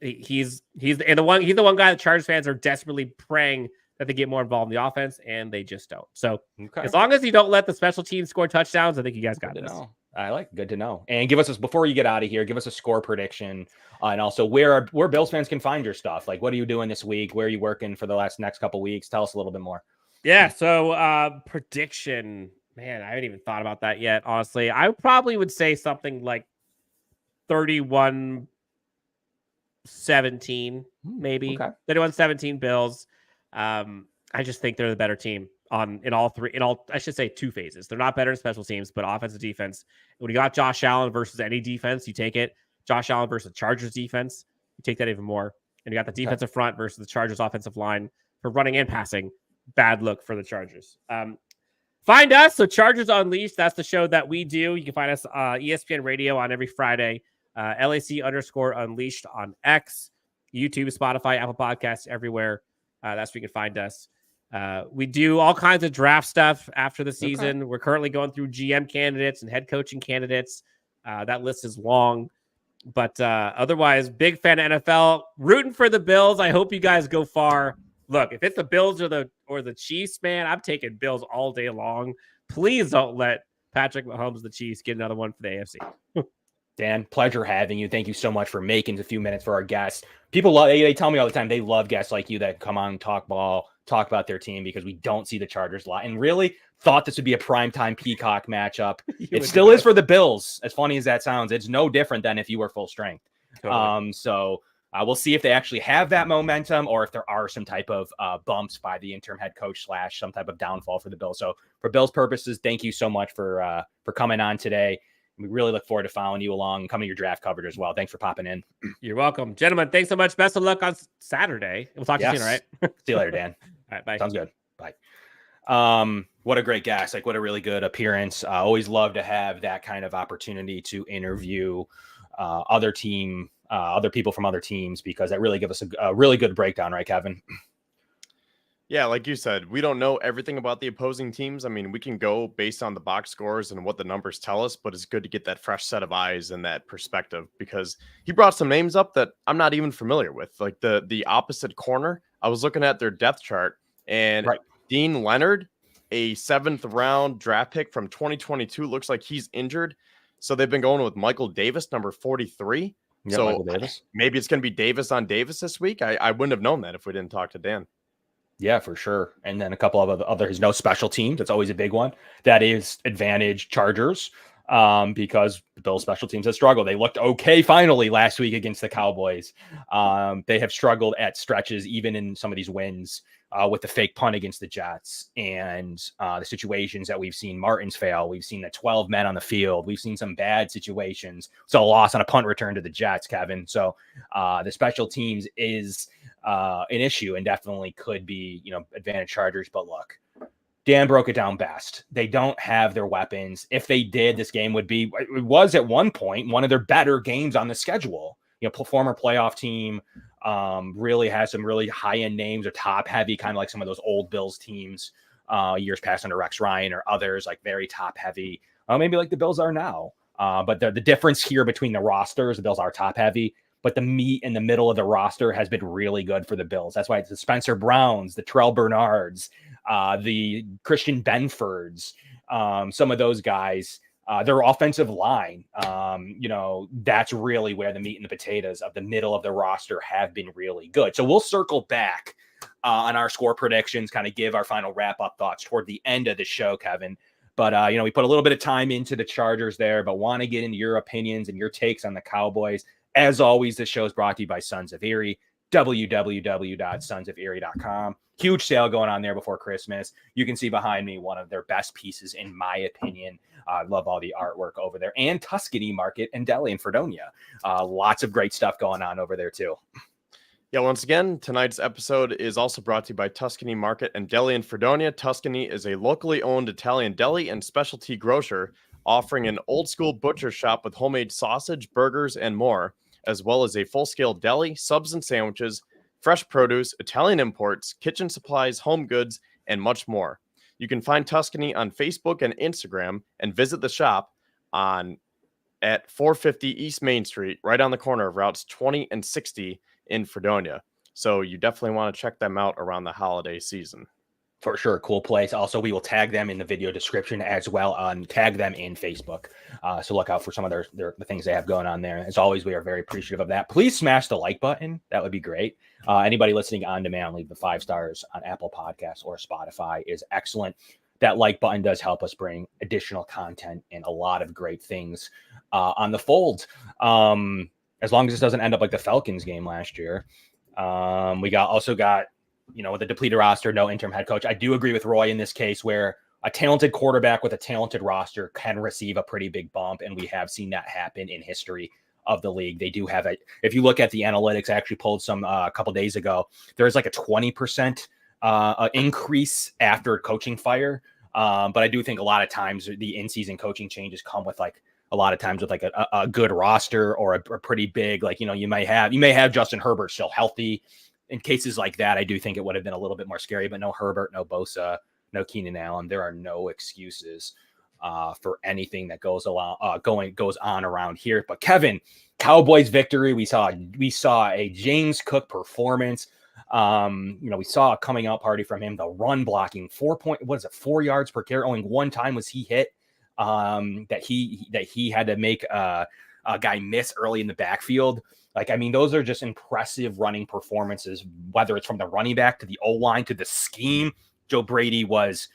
He's the one guy that Chargers fans are desperately praying that they get more involved in the offense, and they just don't. So as long as you don't let the special teams score touchdowns, I think you guys got this. I like good to know. And give us before you get out of here, give us a score prediction, and also where Bills fans can find your stuff. Like, what are you doing this week? Where are you working for the next couple weeks? Tell us a little bit more. Yeah. So prediction, man, I haven't even thought about that yet. Honestly, I probably would say something like 31-17, maybe 31-17 Bills. I just think they're the better team in all 2 phases. They're not better in special teams, but offensive defense. When you got Josh Allen versus any defense, you take it. Josh Allen versus Chargers defense, you take that even more. And you got the defensive front versus the Chargers offensive line for running and passing. Bad look for the Chargers. Find us. So Chargers Unleashed. That's the show that we do. You can find us ESPN Radio on every Friday. LAC_Unleashed on X, YouTube, Spotify, Apple Podcasts, everywhere. That's where you can find us. We do all kinds of draft stuff after the season. Okay. We're currently going through GM candidates and head coaching candidates. That list is long. But otherwise, big fan of NFL. Rooting for the Bills. I hope you guys go far. Look, if it's the Bills or the Chiefs, man, I'm taking Bills all day long. Please don't let Patrick Mahomes, the Chiefs, get another one for the AFC. Dan, pleasure having you. Thank you so much for making a few minutes for our guests. People love, they tell me all the time they love guests like you that come on, talk ball, talk about their team because we don't see the Chargers a lot. And really thought this would be a primetime Peacock matchup. It still is for the Bills. As funny as that sounds, it's no different than if you were full strength. Totally. So we'll see if they actually have that momentum or if there are some type of bumps by the interim head coach / some type of downfall for the Bills. So for Bills purposes, thank you so much for coming on today. We really look forward to following you along and coming to your draft coverage as well. Thanks for popping in. You're welcome. Gentlemen, thanks so much. Best of luck on Saturday. We'll talk to you soon, all right? See you later, Dan. All right, bye. Sounds good. Bye. What a great guest. Like, what a really good appearance. Always love to have that kind of opportunity to interview other people from other teams because that really gives us a really good breakdown, right, Kevin? Yeah, like you said, we don't know everything about the opposing teams. I mean, we can go based on the box scores and what the numbers tell us, but it's good to get that fresh set of eyes and that perspective because he brought some names up that I'm not even familiar with. Like the opposite corner, I was looking at their depth chart, and Right. Dean Leonard, a 7th-round draft pick from 2022, looks like he's injured. So they've been going with Michael Davis, number 43. Yeah, So Michael Davis. maybe it's going to be Davis on Davis this week. I wouldn't have known that if we didn't talk to Dan. Yeah, for sure. And then a couple of others, no special teams. That's always a big one. That is advantage Chargers because the Bills special teams have struggled. They looked okay finally last week against the Cowboys. They have struggled at stretches, even in some of these wins with the fake punt against the Jets and the situations that we've seen Martins fail. We've seen the 12 men on the field. We've seen some bad situations. So a loss on a punt return to the Jets, Kevin. So the special teams is an issue and definitely could be, advantage Chargers. But look, Dan broke it down best. They don't have their weapons. If they did, this game it was at one point one of their better games on the schedule. Former playoff team, really has some really high-end names or top-heavy, kind of like some of those old Bills teams years past under Rex Ryan or others, like very top-heavy, maybe like the Bills are now. But the difference here between the rosters, the Bills are top-heavy, but the meat in the middle of the roster has been really good for the Bills. That's why it's the Spencer Browns, the Terrell Bernards, the Christian Benfords, some of those guys, their offensive line, that's really where the meat and the potatoes of the middle of the roster have been really good. So we'll circle back on our score predictions, kind of give our final wrap-up thoughts toward the end of the show, Kevin. But, we put a little bit of time into the Chargers there, but want to get into your opinions and your takes on the Cowboys. As always, this show is brought to you by Sons of Erie, www.sonsoferie.com. Huge sale going on there before Christmas. You can see behind me one of their best pieces, in my opinion. I love all the artwork over there. And Tuscany Market and Deli in Fredonia. Lots of great stuff going on over there, too. Yeah, once again, tonight's episode is also brought to you by Tuscany Market and Deli in Fredonia. Tuscany is a locally owned Italian deli and specialty grocer offering an old-school butcher shop with homemade sausage, burgers, and more, as well as a full-scale deli, subs and sandwiches, fresh produce, Italian imports, kitchen supplies, home goods, and much more. You can find Tuscany on Facebook and Instagram and visit the shop at 450 East Main Street, right on the corner of routes 20 and 60 in Fredonia. So you definitely want to check them out around the holiday season. For sure. Cool place. Also, we will tag them in the video description as well. Tag them in Facebook. So look out for some of the things they have going on there. As always, we are very appreciative of that. Please smash the like button. That would be great. Anybody listening on demand, leave the 5 stars on Apple Podcasts or Spotify is excellent. That like button does help us bring additional content and a lot of great things on the fold. As long as this doesn't end up like the Falcons game last year. We also got with a depleted roster, no interim head coach. I do agree with Roy in this case where a talented quarterback with a talented roster can receive a pretty big bump, and we have seen that happen in history of the league. They do have it. If you look at the analytics, I actually pulled some a couple days ago. There's like a 20% increase after coaching fire. But I do think a lot of times the in-season coaching changes come with a lot of times with a good roster or a pretty big, you may have Justin Herbert still healthy. In cases like that, I do think it would have been a little bit more scary, but no Herbert, no Bosa, no Keenan Allen. There are no excuses for anything that goes on around here. But Kevin, Cowboys victory. We saw a James Cook performance. We saw a coming out party from him. The run blocking 4 yards per carry. Only one time was he hit. That he had to make a guy miss early in the backfield. Those are just impressive running performances, whether it's from the running back to the O-line to the scheme. Joe Brady was,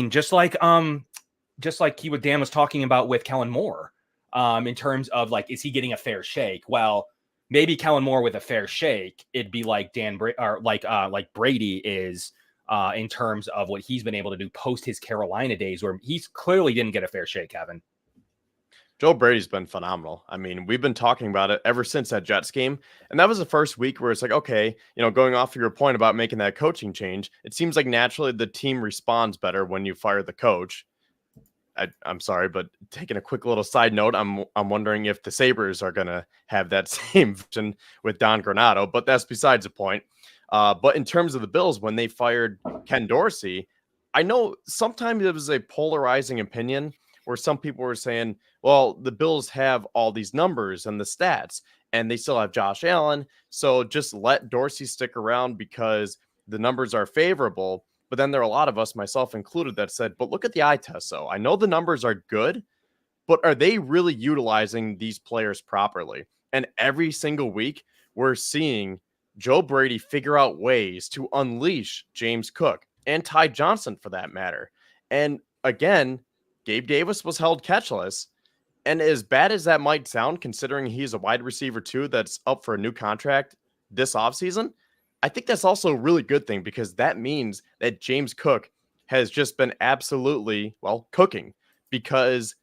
just like Dan was talking about with Kellen Moore, in terms of is he getting a fair shake? Well, maybe Kellen Moore with a fair shake, it'd be like like Brady is, in terms of what he's been able to do post his Carolina days, where he's clearly didn't get a fair shake, Kevin. Joe Brady's been phenomenal. We've been talking about it ever since that Jets game. And that was the first week where it's like, okay, going off of your point about making that coaching change, it seems like naturally the team responds better when you fire the coach. I'm sorry, but taking a quick little side note, I'm wondering if the Sabres are going to have that same vision with Don Granato, but that's besides the point. But in terms of the Bills, when they fired Ken Dorsey, I know sometimes it was a polarizing opinion where some people were saying, well, the Bills have all these numbers and the stats, and they still have Josh Allen. So just let Dorsey stick around because the numbers are favorable. But then there are a lot of us, myself included, that said, but look at the eye test. So I know the numbers are good, but are they really utilizing these players properly? And every single week, we're seeing Joe Brady figure out ways to unleash James Cook and Ty Johnson for that matter. And again, Gabe Davis was held catchless. And as bad as that might sound, considering he's a wide receiver too that's up for a new contract this offseason, I think that's also a really good thing because that means that James Cook has just been absolutely, well, cooking because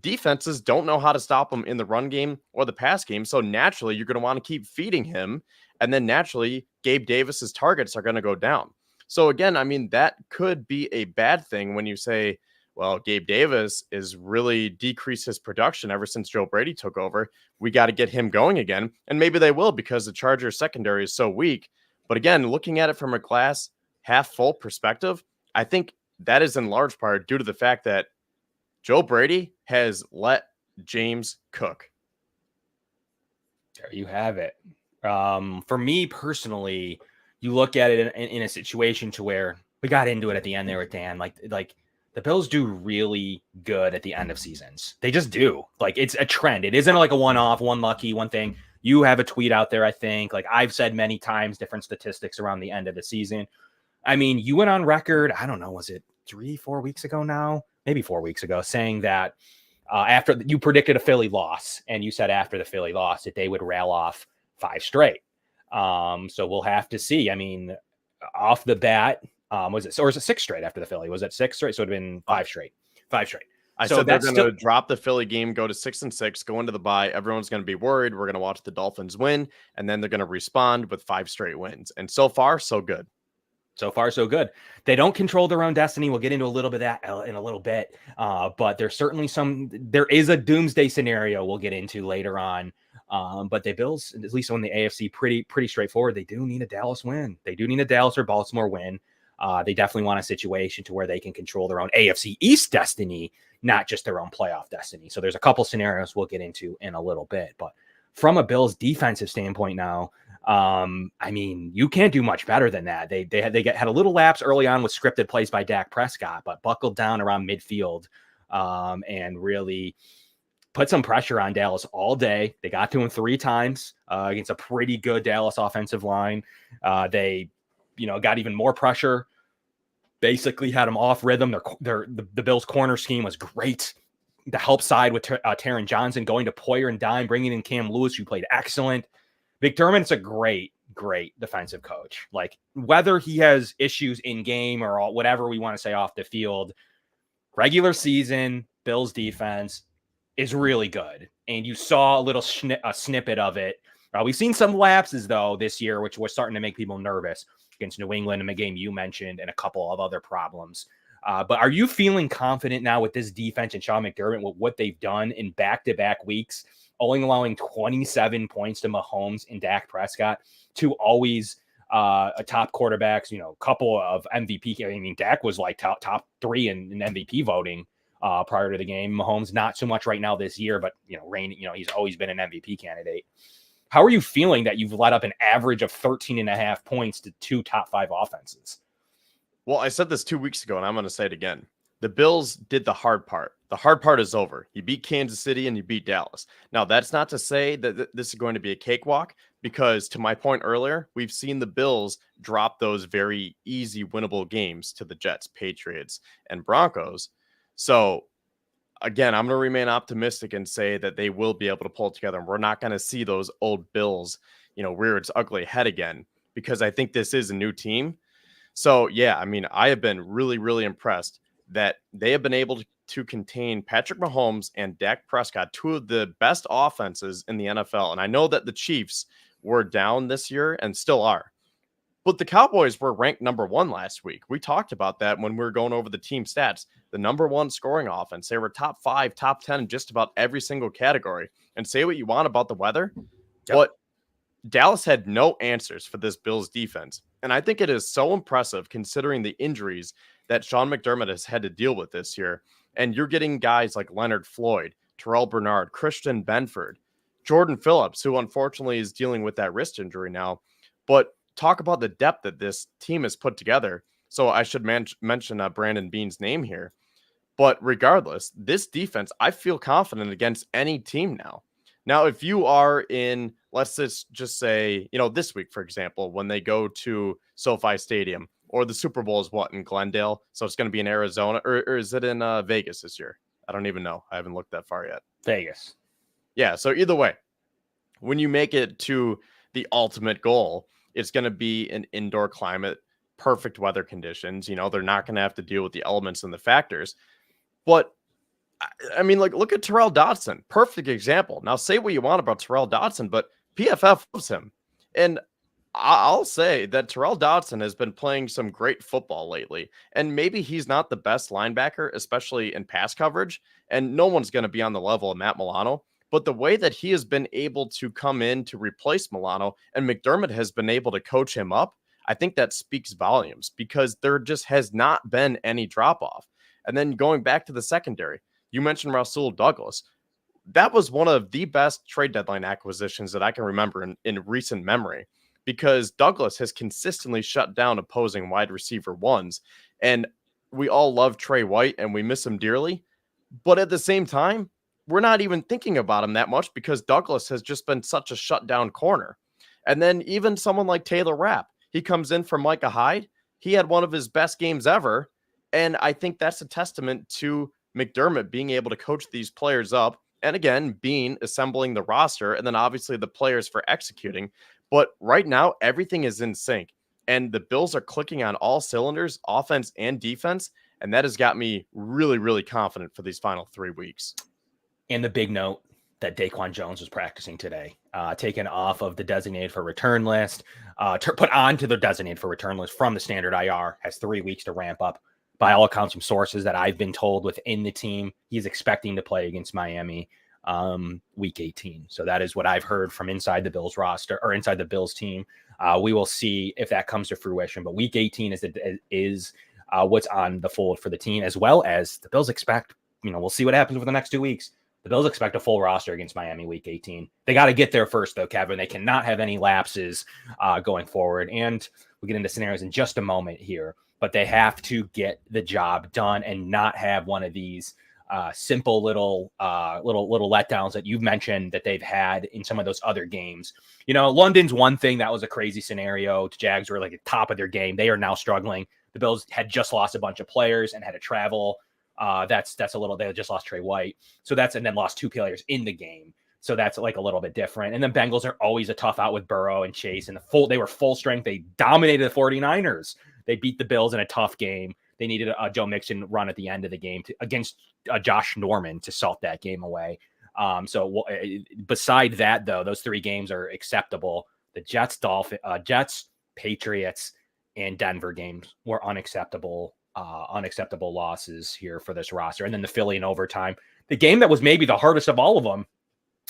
defenses don't know how to stop him in the run game or the pass game. So naturally, you're going to want to keep feeding him. And then naturally, Gabe Davis's targets are going to go down. So again, I mean, that could be a bad thing when you say, well, Gabe Davis is really decreased his production ever since Joe Brady took over. We got to get him going again. And maybe they will because the Chargers secondary is so weak. But again, looking at it from a glass half full perspective, I think that is in large part due to the fact that Joe Brady has let James cook. There you have it. For me personally, you look at it in a situation to where we got into it at the end there with Dan, like the Bills do really good at the end of seasons. They just do. Like it's a trend. It isn't like a one-off, one lucky, one thing. You have a tweet out there, I think. Like I've said many times, different statistics around the end of the season. I mean, you went on record, I don't know, was it 3-4 weeks ago now? Maybe 4 weeks ago, saying that after you predicted a Philly loss, and you said after the Philly loss that they would rail off 5 straight. So we'll have to see. I mean, off the bat, was it 6 straight after the Philly? Was it 6 straight? So it would have been 5 straight. 5 straight. I said they're going to drop the Philly game, go to 6-6, go into the bye. Everyone's going to be worried. We're going to watch the Dolphins win, and then they're going to respond with 5 straight wins. And so far, so good. So far, so good. They don't control their own destiny. We'll get into a little bit of that in a little bit. But there's certainly there is a doomsday scenario we'll get into later on. But the Bills, at least on the AFC, pretty straightforward. They do need a Dallas win. They do need a Dallas or Baltimore win. They definitely want a situation to where they can control their own AFC East destiny, not just their own playoff destiny. So there's a couple scenarios we'll get into in a little bit. But from a Bills defensive standpoint now, I mean, you can't do much better than that. They had a little lapse early on with scripted plays by Dak Prescott, but buckled down around midfield and really put some pressure on Dallas all day. They got to him 3 times against a pretty good Dallas offensive line. They got even more pressure, basically had them off rhythm. The Bills' corner scheme was great. The help side with Taron Johnson going to Poyer and dime, bringing in Cam Lewis, who played excellent. McDermott's a great defensive coach. Like whether he has issues in game or whatever we want to say off the field, regular season, Bills defense is really good. And you saw a snippet of it. We've seen some lapses though this year, which was starting to make people nervous against New England in the game you mentioned and a couple of other problems. But are you feeling confident now with this defense and Sean McDermott with what they've done in back-to-back weeks, only allowing 27 points to Mahomes and Dak Prescott, to always a top quarterbacks, couple of MVP. I mean, Dak was like top 3 in MVP voting prior to the game. Mahomes, not so much right now this year, but he's always been an MVP candidate. How are you feeling that you've let up an average of 13.5 points to 2 top 5 offenses? Well, I said this 2 weeks ago, and I'm going to say it again. The Bills did the hard part. The hard part is over. You beat Kansas City and you beat Dallas. Now, that's not to say that this is going to be a cakewalk, because to my point earlier, we've seen the Bills drop those very easy winnable games to the Jets, Patriots, and Broncos. So, again, I'm going to remain optimistic and say that they will be able to pull it together. And we're not going to see those old Bills, rear its ugly head again, because I think this is a new team. So, yeah, I mean, I have been really, really impressed that they have been able to contain Patrick Mahomes and Dak Prescott, 2 of the best offenses in the NFL. And I know that the Chiefs were down this year and still are, but the Cowboys were ranked number 1 last week. We talked about that when we were going over the team stats. The number 1 scoring offense. They were top 5, top 10 in just about every single category. And say what you want about the weather, but Dallas had no answers for this Bills defense. And I think it is so impressive considering the injuries that Sean McDermott has had to deal with this year. And you're getting guys like Leonard Floyd, Terrell Bernard, Christian Benford, Jordan Phillips, who unfortunately is dealing with that wrist injury now. But talk about the depth that this team has put together. So I should mention Brandon Beane's name here. But regardless, this defense, I feel confident against any team now. Now, if you are in, let's just say, this week, for example, when they go to SoFi Stadium, or the Super Bowl is in Glendale? So it's going to be in Arizona, or is it in Vegas this year? I don't even know. I haven't looked that far yet. Vegas. Yeah, so either way, when you make it to the ultimate goal, it's going to be an indoor climate, perfect weather conditions. They're not going to have to deal with the elements and the factors. But I mean, look at Terrell Dodson. Perfect example. Now, say what you want about Terrell Dodson, but PFF loves him. And I'll say that Terrell Dodson has been playing some great football lately. And maybe he's not the best linebacker, especially in pass coverage. And no one's going to be on the level of Matt Milano. But the way that he has been able to come in to replace Milano, and McDermott has been able to coach him up, I think that speaks volumes, because there just has not been any drop-off. And then going back to the secondary, you mentioned Rasul Douglas. That was one of the best trade deadline acquisitions that I can remember in recent memory, because Douglas has consistently shut down opposing wide receiver ones. And we all love Trey White and we miss him dearly. But at the same time, we're not even thinking about him that much, because Douglas has just been such a shutdown corner. And then even someone like Taylor Rapp, he comes in for Micah Hyde. He had one of his best games ever. And I think that's a testament to McDermott being able to coach these players up. And again, Beane assembling the roster, and then obviously the players for executing. But right now, everything is in sync. And the Bills are clicking on all cylinders, offense and defense. And that has got me really, really confident for these final 3 weeks. And the big note that Daquan Jones was practicing today, taken off of the designated for return list, put onto the designated for return list from the standard IR, has 3 weeks to ramp up. By all accounts, from sources that I've been told within the team, he's expecting to play against Miami week 18. So that is what I've heard from inside the Bills roster, or inside the Bills team. We will see if that comes to fruition. But week 18 is what's on the fold for the team, as well as the Bills expect. We'll see what happens over the next 2 weeks. The Bills expect a full roster against Miami week 18. They got to get there first, though, Kevin. They cannot have any lapses going forward. And we'll get into scenarios in just a moment here. But they have to get the job done and not have one of these simple little letdowns that you've mentioned that they've had in some of those other games. London's one thing. That was a crazy scenario. The Jags were like at the top of their game. They are now struggling. The Bills had just lost a bunch of players and had to travel. That's a little. They just lost Trey White. And then lost 2 players in the game. So that's like a little bit different. And then Bengals are always a tough out with Burrow and Chase, and they were full strength. They dominated the 49ers. They beat the Bills in a tough game. They needed a Joe Mixon run at the end of the game against Josh Norman to salt that game away. Beside that, though, those 3 games are acceptable. The Jets, Patriots, and Denver games were unacceptable losses here for this roster. And then the Philly in overtime, the game that was maybe the hardest of all of them.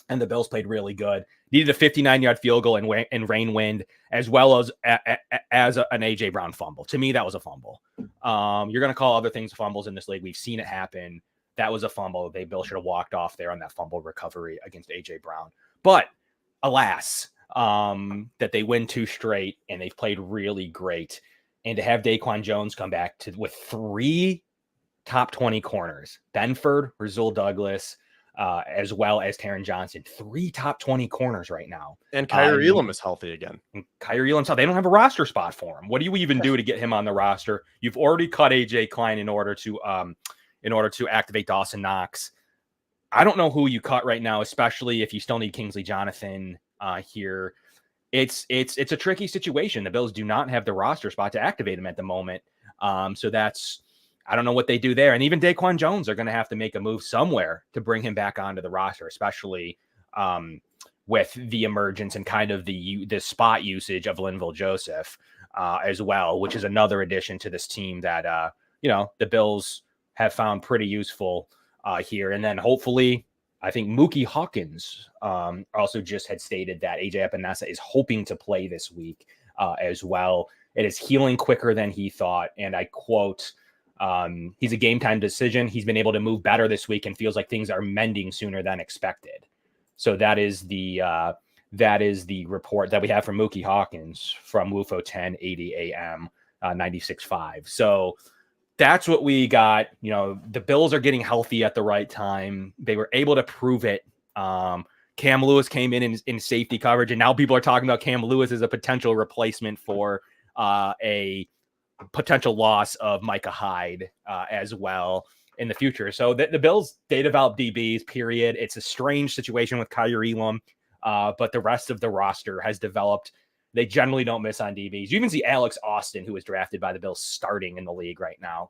And the Bills played really good. Needed a 59-yard field goal in rain wind, as well as an A.J. Brown fumble. To me, that was a fumble. You're going to call other things fumbles in this league. We've seen it happen. That was a fumble. Bills should have walked off there on that fumble recovery against A.J. Brown. But alas, that they win 2 straight, and they've played really great. And to have Daquan Jones come back with 3 top 20 corners, Benford, Rasul Douglas, as well as Taron Johnson, 3 top 20 corners right now. And Kyrie Elam is healthy again. Kyrie Elam's healthy. They don't have a roster spot for him. What do you even do to get him on the roster? You've already cut AJ Klein in order to activate Dawson Knox. I don't know who you cut right now, especially if you still need Kingsley Jonathan here. It's a tricky situation. The Bills do not have the roster spot to activate him at the moment. So I don't know what they do there. And even Daquan Jones are going to have to make a move somewhere to bring him back onto the roster, especially with the emergence and kind of the spot usage of Linval Joseph as well, which is another addition to this team that, the Bills have found pretty useful here. And then hopefully I think Mookie Hawkins also just had stated that AJ Epinesa is hoping to play this week as well. It is healing quicker than he thought. And I quote, he's a game time decision. He's been able to move better this week and feels like things are mending sooner than expected. So that is the report that we have from Mookie Hawkins from WUFO 1080 AM 96.5. So that's what we got. You know, the Bills are getting healthy at the right time. They were able to prove it. Cam Lewis came in safety coverage, and now people are talking about Cam Lewis as a potential replacement for a potential loss of Micah Hyde as well in the future. So the Bills, they develop DBs, period. It's a strange situation with Kyrie Elam, but the rest of the roster has developed. They generally don't miss on DBs. You even see Alex Austin, who was drafted by the Bills, starting in the league right now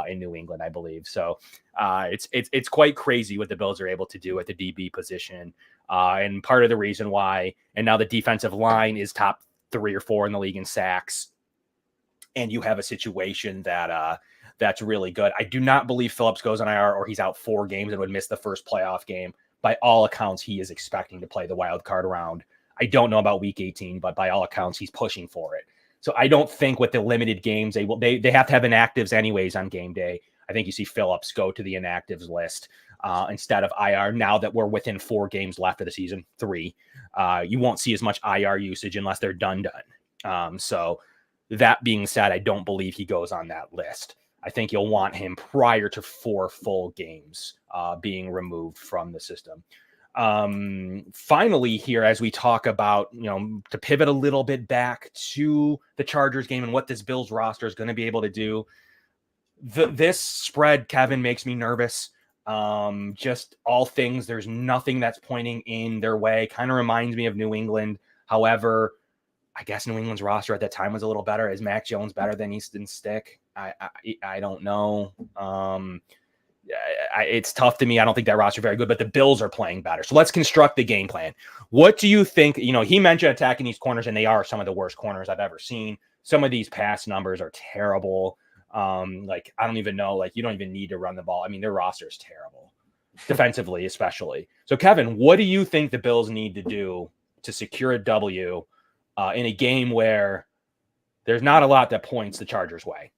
in New England, I believe. So it's quite crazy what the Bills are able to do at the DB position. And part of the reason why, and now the defensive line is top 3 or 4 in the league in sacks. And you have a situation that that's really good. I do not believe Phillips goes on IR or he's out 4 games and would miss the first playoff game. By all accounts, he is expecting to play the wild card round. I don't know about week 18, but by all accounts, he's pushing for it. So I don't think with the limited games, they have to have inactives anyways on game day. I think you see Phillips go to the inactives list instead of IR now that we're within 4 games left of the season, 3. You won't see as much IR usage unless they're done. So that being said, I don't believe he goes on that list. I think you'll want him prior to 4 full games being removed from the system. Finally here, as we talk about, to pivot a little bit back to the Chargers game and what this Bills roster is going to be able to do. This spread, Kevin, makes me nervous. Just all things, there's nothing that's pointing in their way. Kind of reminds me of New England. However, I guess New England's roster at that time was a little better. Is Mac Jones better than Easton Stick? I don't know. It's tough to me. I don't think that roster is very good, but the Bills are playing better. So let's construct the game plan. What do you think? He mentioned attacking these corners, and they are some of the worst corners I've ever seen. Some of these pass numbers are terrible. I don't even know. You don't even need to run the ball. I mean, their roster is terrible, defensively especially. So, Kevin, what do you think the Bills need to do to secure a W in a game where there's not a lot that points the Chargers' way?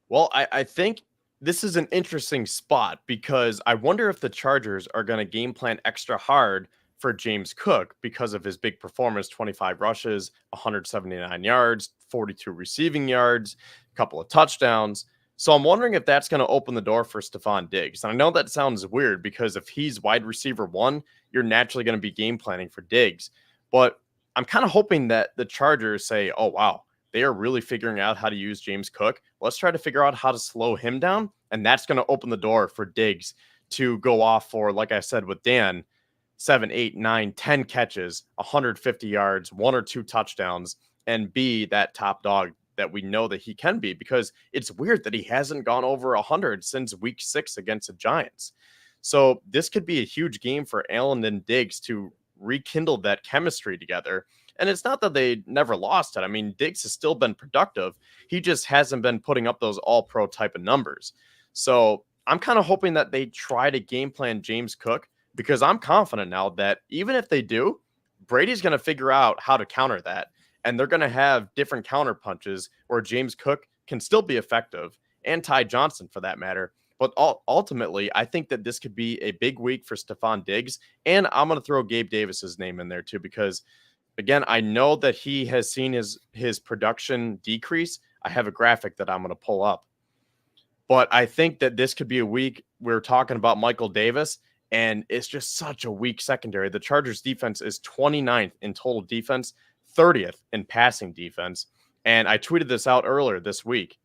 Well, I think this is an interesting spot because I wonder if the Chargers are going to game plan extra hard for James Cook because of his big performance, 25 rushes, 179 yards, 42 receiving yards, a couple of touchdowns. So I'm wondering if that's going to open the door for Stephon Diggs. And I know that sounds weird because if he's wide receiver 1, you're naturally going to be game planning for Diggs. But I'm kind of hoping that the Chargers say, oh, wow, they are really figuring out how to use James Cook. Let's try to figure out how to slow him down. And that's going to open the door for Diggs to go off for, like I said with Dan, 7, 8, 9, 10 catches, 150 yards, 1 or 2 touchdowns, and be that top dog that we know that he can be, because it's weird that he hasn't gone over 100 since week 6 against the Giants. So this could be a huge game for Allen and Diggs to rekindle that chemistry together. And it's not that they never lost it. I mean, Diggs has still been productive. He just hasn't been putting up those all-pro type of numbers. So I'm kind of hoping that they try to game plan James Cook, because I'm confident now that even if they do, Brady's going to figure out how to counter that. And they're going to have different counter punches where James Cook can still be effective, and Ty Johnson for that matter. But ultimately, I think that this could be a big week for Stephon Diggs. And I'm going to throw Gabe Davis's name in there too, because again, I know that he has seen his production decrease. I have a graphic that I'm going to pull up. But I think that this could be a week we're talking about Michael Davis, and it's just such a weak secondary. The Chargers defense is 29th in total defense, 30th in passing defense. And I tweeted this out earlier this week.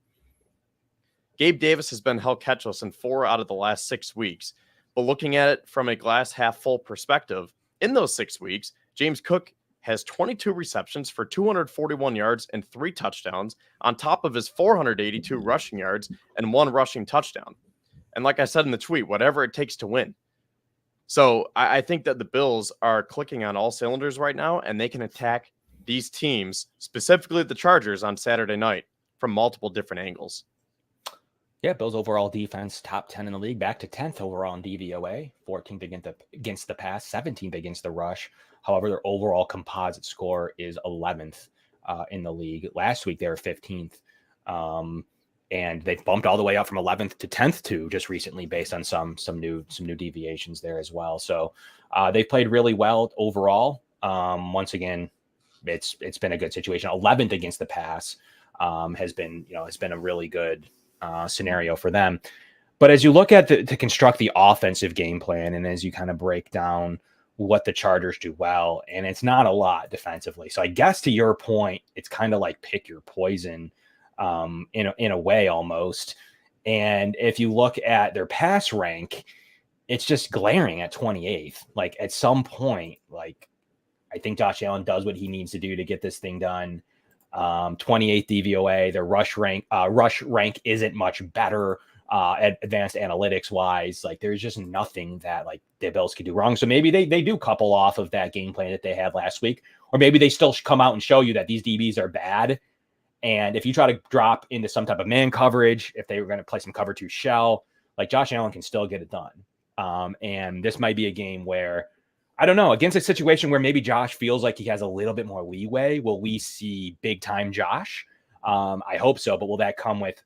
Gabe Davis has been held catchless in 4 out of the last 6 weeks. But looking at it from a glass half full perspective, in those 6 weeks, James Cook has 22 receptions for 241 yards and 3 touchdowns on top of his 482 rushing yards and 1 rushing touchdown. And like I said in the tweet, whatever it takes to win. So I think that the Bills are clicking on all cylinders right now, and they can attack these teams, specifically the Chargers, on Saturday night from multiple different angles. Yeah, Bills overall defense, top 10 in the league, back to 10th overall in DVOA, 14th against the pass, 17th against the rush. However, their overall composite score is 11th in the league. Last week, they were 15th. And they've bumped all the way up from 11th to 10th too, just recently, based on some new deviations there as well. So they've played really well overall. Once again, it's been a good situation. 11th against the pass has been a really good scenario for them. But as you look at to construct the offensive game plan, and as you kind of break down what the Chargers do well, and it's not a lot defensively. So I guess to your point, it's kind of like pick your poison in a way almost. And if you look at their pass rank, it's just glaring at 28th. Like at some point, like I think Josh Allen does what he needs to do to get this thing done. 28th DVOA, their rush rank isn't much better at advanced analytics wise. Like there's just nothing that like the Bills could do wrong. So maybe they do couple off of that game plan that they had last week, or maybe they still come out and show you that these DBs are bad. And if you try to drop into some type of man coverage, if they were going to play some cover 2 shell, like Josh Allen can still get it done. And this might be a game where, I don't know, against a situation where maybe Josh feels like he has a little bit more leeway, will we see big time Josh? I hope so, but will that come with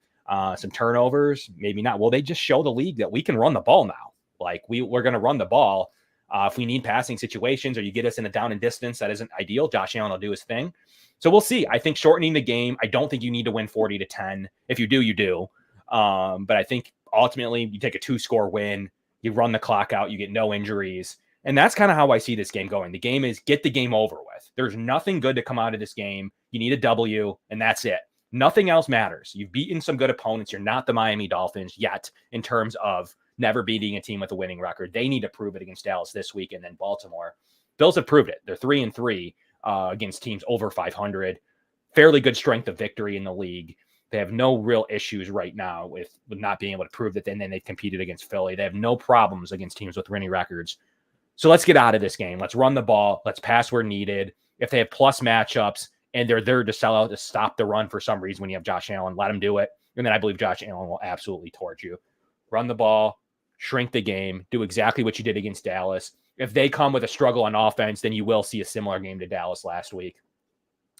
some turnovers? Maybe not. Will they just show the league that we can run the ball now? Like we're going to run the ball. If we need passing situations or you get us in a down and distance that isn't ideal, Josh Allen will do his thing. So we'll see. I think shortening the game, I don't think you need to win 40-10. If you do, you do. But I think ultimately you take a 2-score win, you run the clock out, you get no injuries. And that's kind of how I see this game going. The game is get the game over with. There's nothing good to come out of this game. You need a W, and that's it. Nothing else matters. You've beaten some good opponents. You're not the Miami Dolphins yet in terms of never beating a team with a winning record. They need to prove it against Dallas this week and then Baltimore. Bills have proved it. They're 3-3 against teams over 500. Fairly good strength of victory in the league. They have no real issues right now with not being able to prove that. And then they competed against Philly. They have no problems against teams with winning records. So let's get out of this game. Let's run the ball. Let's pass where needed. If they have plus matchups and they're there to sell out to stop the run for some reason when you have Josh Allen, let them do it. And then I believe Josh Allen will absolutely torch you. Run the ball, shrink the game, do exactly what you did against Dallas. If they come with a struggle on offense, then you will see a similar game to Dallas last week.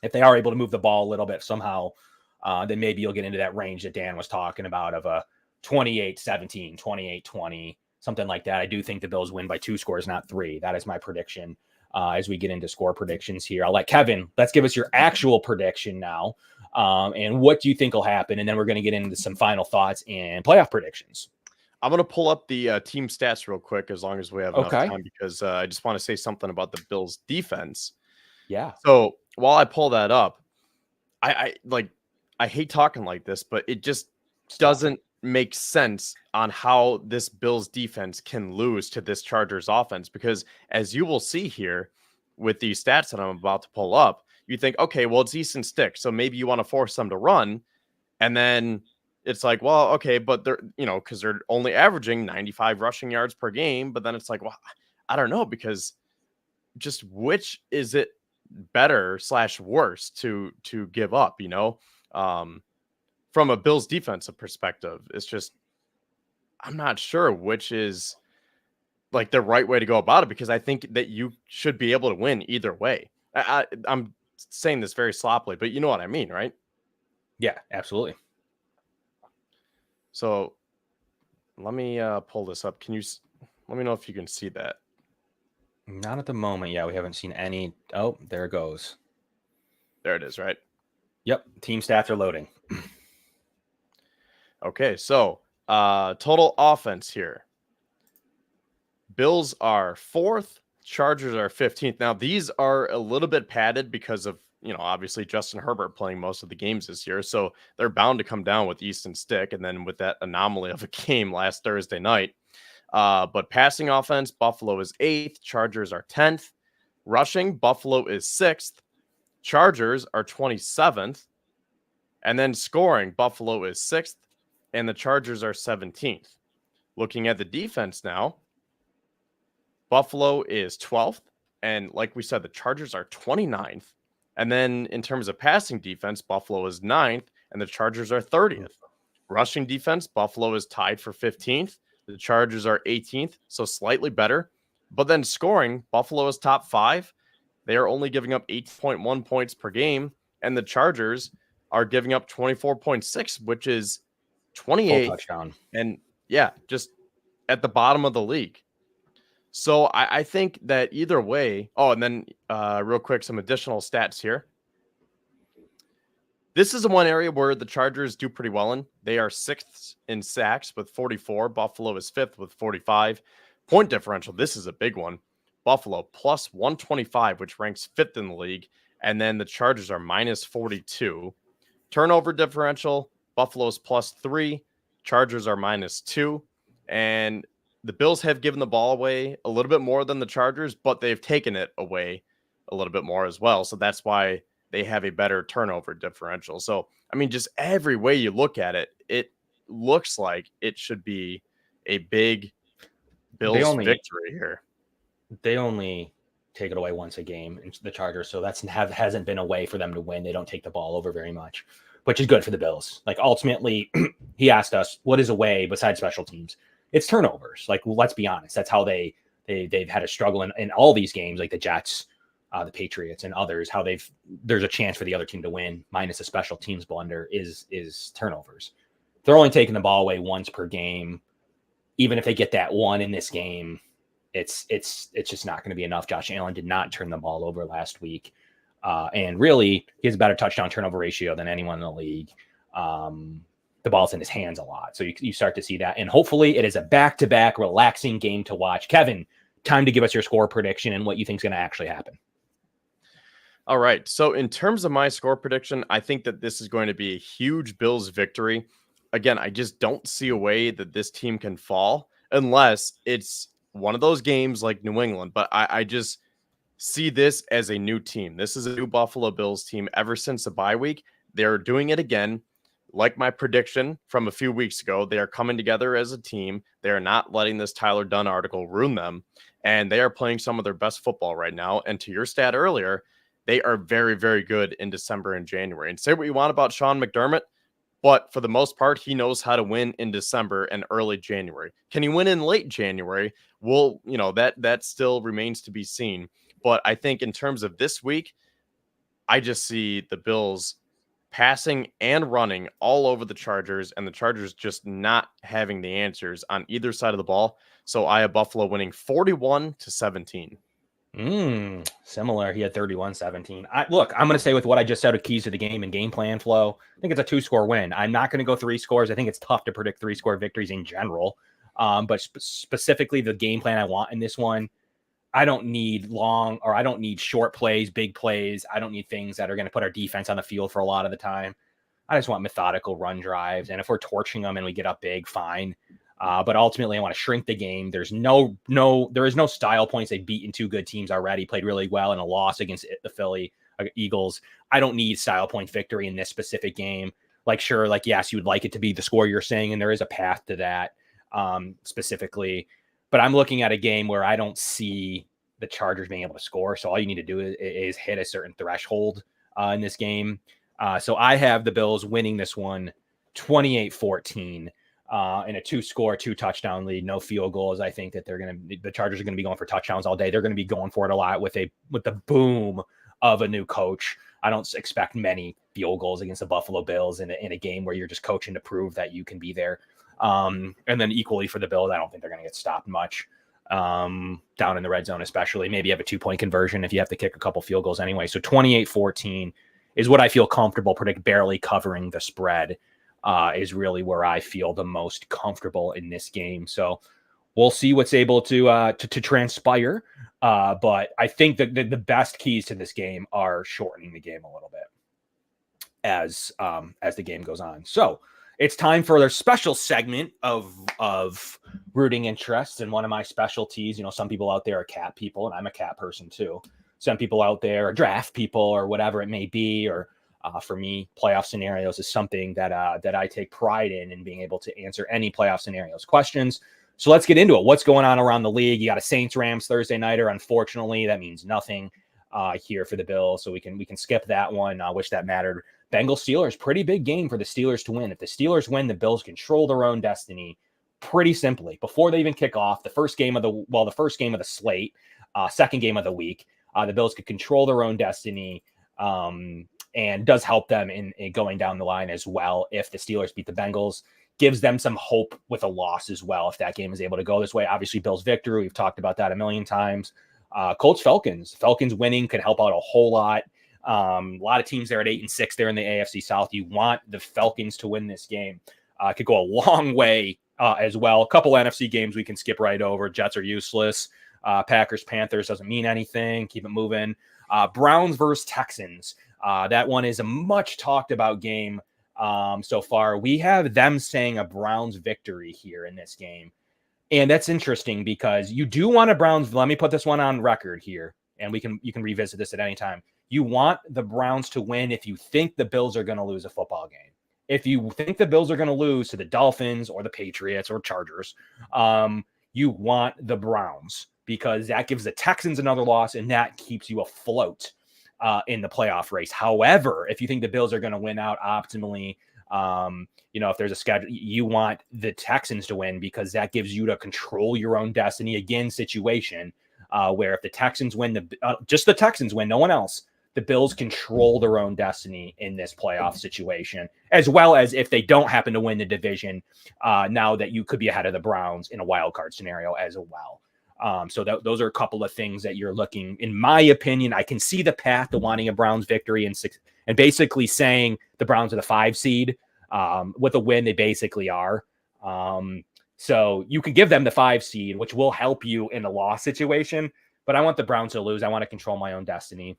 If they are able to move the ball a little bit somehow, then maybe you'll get into that range that Dan was talking about of a 28-17, 28-20, something like that. I do think the Bills win by 2 scores, not 3. That is my prediction as we get into score predictions here. I'll let Kevin, let's give us your actual prediction now. And what do you think will happen? And then we're going to get into some final thoughts and playoff predictions. I'm going to pull up the team stats real quick as long as we have enough time, because I just want to say something about the Bills defense. Yeah. So while I pull that up, I hate talking like this, but it just doesn't make sense on how this Bills defense can lose to this Chargers offense, because as you will see here with these stats that I'm about to pull up, you think, okay, well, it's Easton Stick, so maybe you want to force them to run. And then it's like, well, okay, but they're, because they're only averaging 95 rushing yards per game. But then it's like, well, I don't know, because just which is it better / worse to give up, from a Bills defensive perspective. It's just, I'm not sure which is like the right way to go about it, because I think that you should be able to win either way. I'm saying this very sloppily, but you know what I mean, right? Yeah, absolutely. So let me pull this up. Can you let me know if you can see that? Not at the moment. Yeah, we haven't seen any. Oh, there it goes. There it is, right? Yep. Team stats are loading. Okay, so total offense here. Bills are 4th. Chargers are 15th. Now, these are a little bit padded because of, obviously Justin Herbert playing most of the games this year. So they're bound to come down with Easton Stick. And then with that anomaly of a game last Thursday night. But passing offense, Buffalo is 8th. Chargers are 10th. Rushing, Buffalo is 6th. Chargers are 27th. And then scoring, Buffalo is 6th. And the Chargers are 17th. Looking at the defense now, Buffalo is 12th. And like we said, the Chargers are 29th. And then in terms of passing defense, Buffalo is 9th and the Chargers are 30th. Rushing defense, Buffalo is tied for 15th. The Chargers are 18th, so slightly better. But then scoring, Buffalo is top 5. They are only giving up 8.1 points per game, and the Chargers are giving up 24.6, which is 28 touchdown. And yeah, just at the bottom of the league. So I think that either way. Oh, and then real quick, some additional stats here. This is the one area where the Chargers do pretty well in. They are 6th in sacks with 44. Buffalo is 5th with 45. Point differential, this is a big one. Buffalo plus 125, which ranks 5th in the league. And then the Chargers are minus 42. Turnover differential, Buffalo's plus 3. Chargers are minus 2. And the Bills have given the ball away a little bit more than the Chargers, but they've taken it away a little bit more as well. So that's why they have a better turnover differential. So, I mean, just every way you look at it, it looks like it should be a big Bills victory here. They only take it away once a game, the Chargers. So hasn't been a way for them to win. They don't take the ball over very much, which is good for the Bills. Like, ultimately, he asked us, what is a way besides special teams? It's turnovers. Like, let's be honest. That's how they've had a struggle in all these games, like the Jets, the Patriots, and others. How there's a chance for the other team to win, minus a special teams blunder, is turnovers. They're only taking the ball away once per game. Even if they get that one in this game, it's just not going to be enough. Josh Allen did not turn the ball over last week, and really, he has a better touchdown turnover ratio than anyone in the league. The ball's in his hands a lot, so you start to see that. And hopefully, it is a back-to-back relaxing game to watch. Kevin, time to give us your score prediction and what you think is going to actually happen. All right. So in terms of my score prediction, I think that this is going to be a huge Bills victory. Again, I just don't see a way that this team can fall unless it's one of those games like New England. But I just see this as a new team. This is a new Buffalo Bills team ever since the bye week. They're doing it again. Like my prediction from a few weeks ago, they are coming together as a team. They are not letting this Tyler Dunn article ruin them. And they are playing some of their best football right now. And to your stat earlier, they are very, very good in December and January. And say what you want about Sean McDermott, but for the most part, he knows how to win in December and early January. Can he win in late January? Well, that still remains to be seen. But I think in terms of this week, I just see the Bills passing and running all over the Chargers, and the Chargers just not having the answers on either side of the ball. So I have Buffalo winning 41-17. Similar. He had 31-17. Look, I'm going to say with what I just said with keys to the game and game plan flow, I think it's a 2-score win. I'm not going to go 3 scores. I think it's tough to predict 3-score victories in general. But specifically the game plan I want in this one, I don't need I don't need short plays, big plays. I don't need things that are going to put our defense on the field for a lot of the time. I just want methodical run drives. And if we're torching them and we get up big, fine. But ultimately, I want to shrink the game. There is no style points. They've beaten 2 good teams already, played really well in a loss against the Philly Eagles. I don't need style point victory in this specific game. Yes, you would like it to be the score you're saying, and there is a path to that specifically. But I'm looking at a game where I don't see the Chargers being able to score. So all you need to do is hit a certain threshold in this game. So I have the Bills winning this one 28-14. In a 2-score, 2-touchdown lead, no field goals. I think that the Chargers are going to be going for touchdowns all day. They're going to be going for it a lot with the boom of a new coach. I don't expect many field goals against the Buffalo Bills in a game where you're just coaching to prove that you can be there. And then equally for the Bills, I don't think they're going to get stopped much down in the red zone, especially. Maybe you have a 2-point conversion if you have to kick a couple field goals anyway. So 28-14 is what I feel comfortable barely covering the spread. Is really where I feel the most comfortable in this game. So we'll see what's able to transpire. But I think that the best keys to this game are shortening the game a little bit as the game goes on. So it's time for their special segment of rooting interest. And one of my specialties, some people out there are cat people, and I'm a cat person too. Some people out there are draft people or whatever it may be, or for me, playoff scenarios is something that I take pride in being able to answer any playoff scenarios questions. So let's get into it. What's going on around the league? You got a Saints-Rams Thursday nighter. Unfortunately, that means nothing here for the Bills, so we can skip that one. I wish that mattered Bengals Steelers, pretty big game for the Steelers to win. If the Steelers win, the Bills control their own destiny pretty simply before they even kick off the first game of the slate, second game of the week. The Bills could control their own destiny, and does help them in going down the line as well. If the Steelers beat the Bengals, gives them some hope with a loss as well. If that game is able to go this way, obviously Bills victory. We've talked about that a million times. Colts Falcons winning could help out a whole lot. A lot of teams there at 8-6 there in the AFC South. You want the Falcons to win this game. Could go a long way as well. A couple NFC games we can skip right over. Jets are useless. Packers Panthers doesn't mean anything. Keep it moving. Browns versus Texans. That one is a much talked about game so far. We have them saying a Browns victory here in this game. And that's interesting because you do want a Browns. Let me put this one on record here, and you can revisit this at any time. You want the Browns to win if you think the Bills are going to lose a football game. If you think the Bills are going to lose to the Dolphins or the Patriots or Chargers, you want the Browns because that gives the Texans another loss and that keeps you afloat in the playoff race. However, if you think the Bills are going to win out optimally, if there's a schedule, you want the Texans to win because that gives you to control your own destiny again situation where if the Texans win, just the Texans win, no one else, the Bills control their own destiny in this playoff situation, as well as if they don't happen to win the division, now that you could be ahead of the Browns in a wild card scenario as well. So those are a couple of things that you're looking, in my opinion. I can see the path to wanting a Browns victory and basically saying the Browns are the 5 seed. With a win, they basically are. So you could give them the 5 seed, which will help you in a loss situation. But I want the Browns to lose. I want to control my own destiny.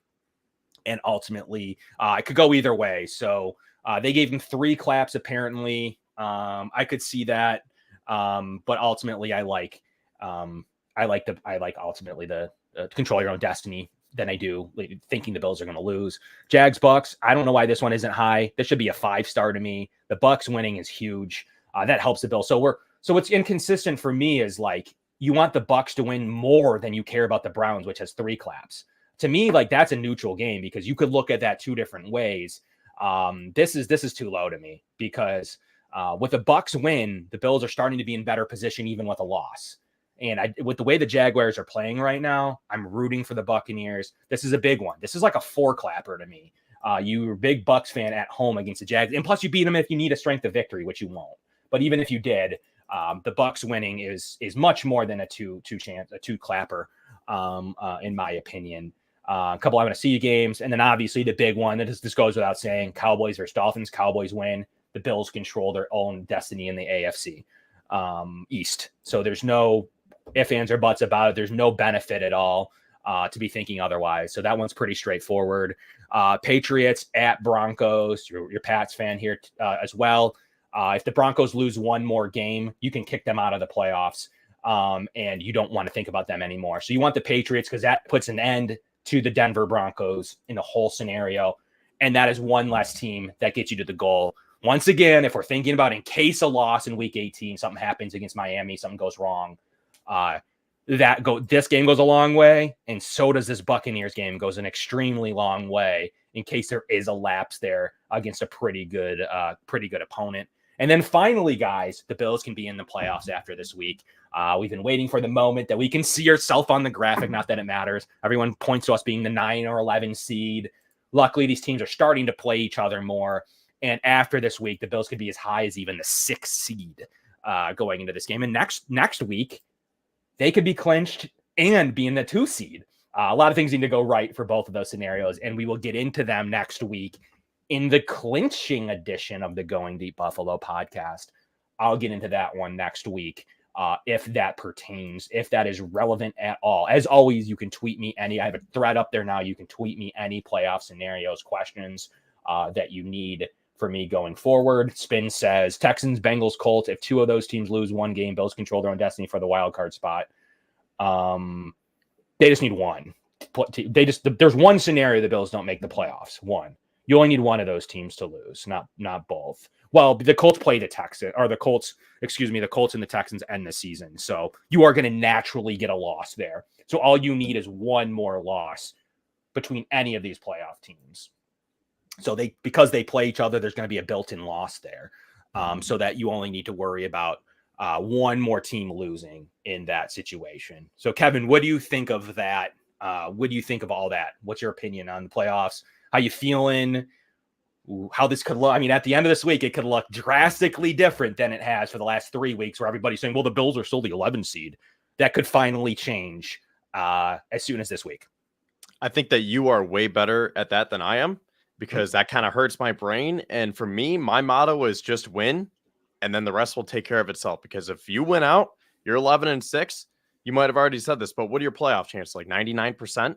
And ultimately, it could go either way. So they gave him 3 claps, apparently. I could see that. But ultimately, I like ultimately the control your own destiny than I do thinking the Bills are going to lose. Jags Bucks. I don't know why this one isn't high. This should be a 5-star to me. The Bucks winning is huge. That helps the Bills. So what's inconsistent for me is like you want the Bucks to win more than you care about the Browns, which has 3 claps. To me, like that's a neutral game because you could look at that 2 different ways. This is too low to me because with the Bucks win, the Bills are starting to be in better position even with a loss. And with the way the Jaguars are playing right now, I'm rooting for the Buccaneers. This is a big one. This is like a 4-clapper to me. You're a big Bucks fan at home against the Jags, and plus you beat them if you need a strength of victory, which you won't. But even if you did, the Bucks winning is much more than a 2-clapper, in my opinion. A couple I want to see games, and then obviously the big one that this goes without saying: Cowboys versus Dolphins. Cowboys win. The Bills control their own destiny in the AFC East. So there's no ifs, ands, or buts about it. There's no benefit at all to be thinking otherwise. So that one's pretty straightforward. Patriots at Broncos. Your Pats fan here as well. If the Broncos lose one more game, you can kick them out of the playoffs, and you don't want to think about them anymore. So you want the Patriots because that puts an end to the Denver Broncos in the whole scenario, and that is one less team that gets you to the goal. Once again, if we're thinking about in case a loss in Week 18, something happens against Miami, something goes wrong, this game goes a long way, and so does this Buccaneers game. Goes an extremely long way in case there is a lapse there against a pretty good opponent. And then finally, guys, the Bills can be in the playoffs after this week. We've been waiting for the moment that we can see ourselves on the graphic. Not that it matters. Everyone points to us being the 9 or 11 seed. Luckily, these teams are starting to play each other more. And after this week, the Bills could be as high as even the 6th seed going into this game. And next week, they could be clinched and be in the 2 seed. A lot of things need to go right for both of those scenarios, and we will get into them next week in the clinching edition of the Going Deep Buffalo podcast. I'll get into that one next week if that pertains, if that is relevant at all. As always, you can tweet me I have a thread up there now. You can tweet me any playoff scenarios, questions that you need for me going forward. Spin says Texans, Bengals, Colts. If 2 of those teams lose one game, Bills control their own destiny for the wild card spot. They just need one. There's one scenario the Bills don't make the playoffs. One. You only need one of those teams to lose, not both. Well, the Colts play the Colts and the Texans end the season. So you are going to naturally get a loss there. So all you need is one more loss between any of these playoff teams. So because they play each other, there's going to be a built-in loss there, so that you only need to worry about one more team losing in that situation. So, Kevin, what do you think of that? What do you think of all that? What's your opinion on the playoffs? How you feeling? How this could look? I mean, at the end of this week, it could look drastically different than it has for the last 3 weeks, where everybody's saying, well, the Bills are still the 11 seed. That could finally change as soon as this week. I think that you are way better at that than I am, because that kind of hurts my brain. And for me, my motto is just win, and then the rest will take care of itself. Because if you win out, you're 11-6. You might have already said this, but what are your playoff chances? Like 99%?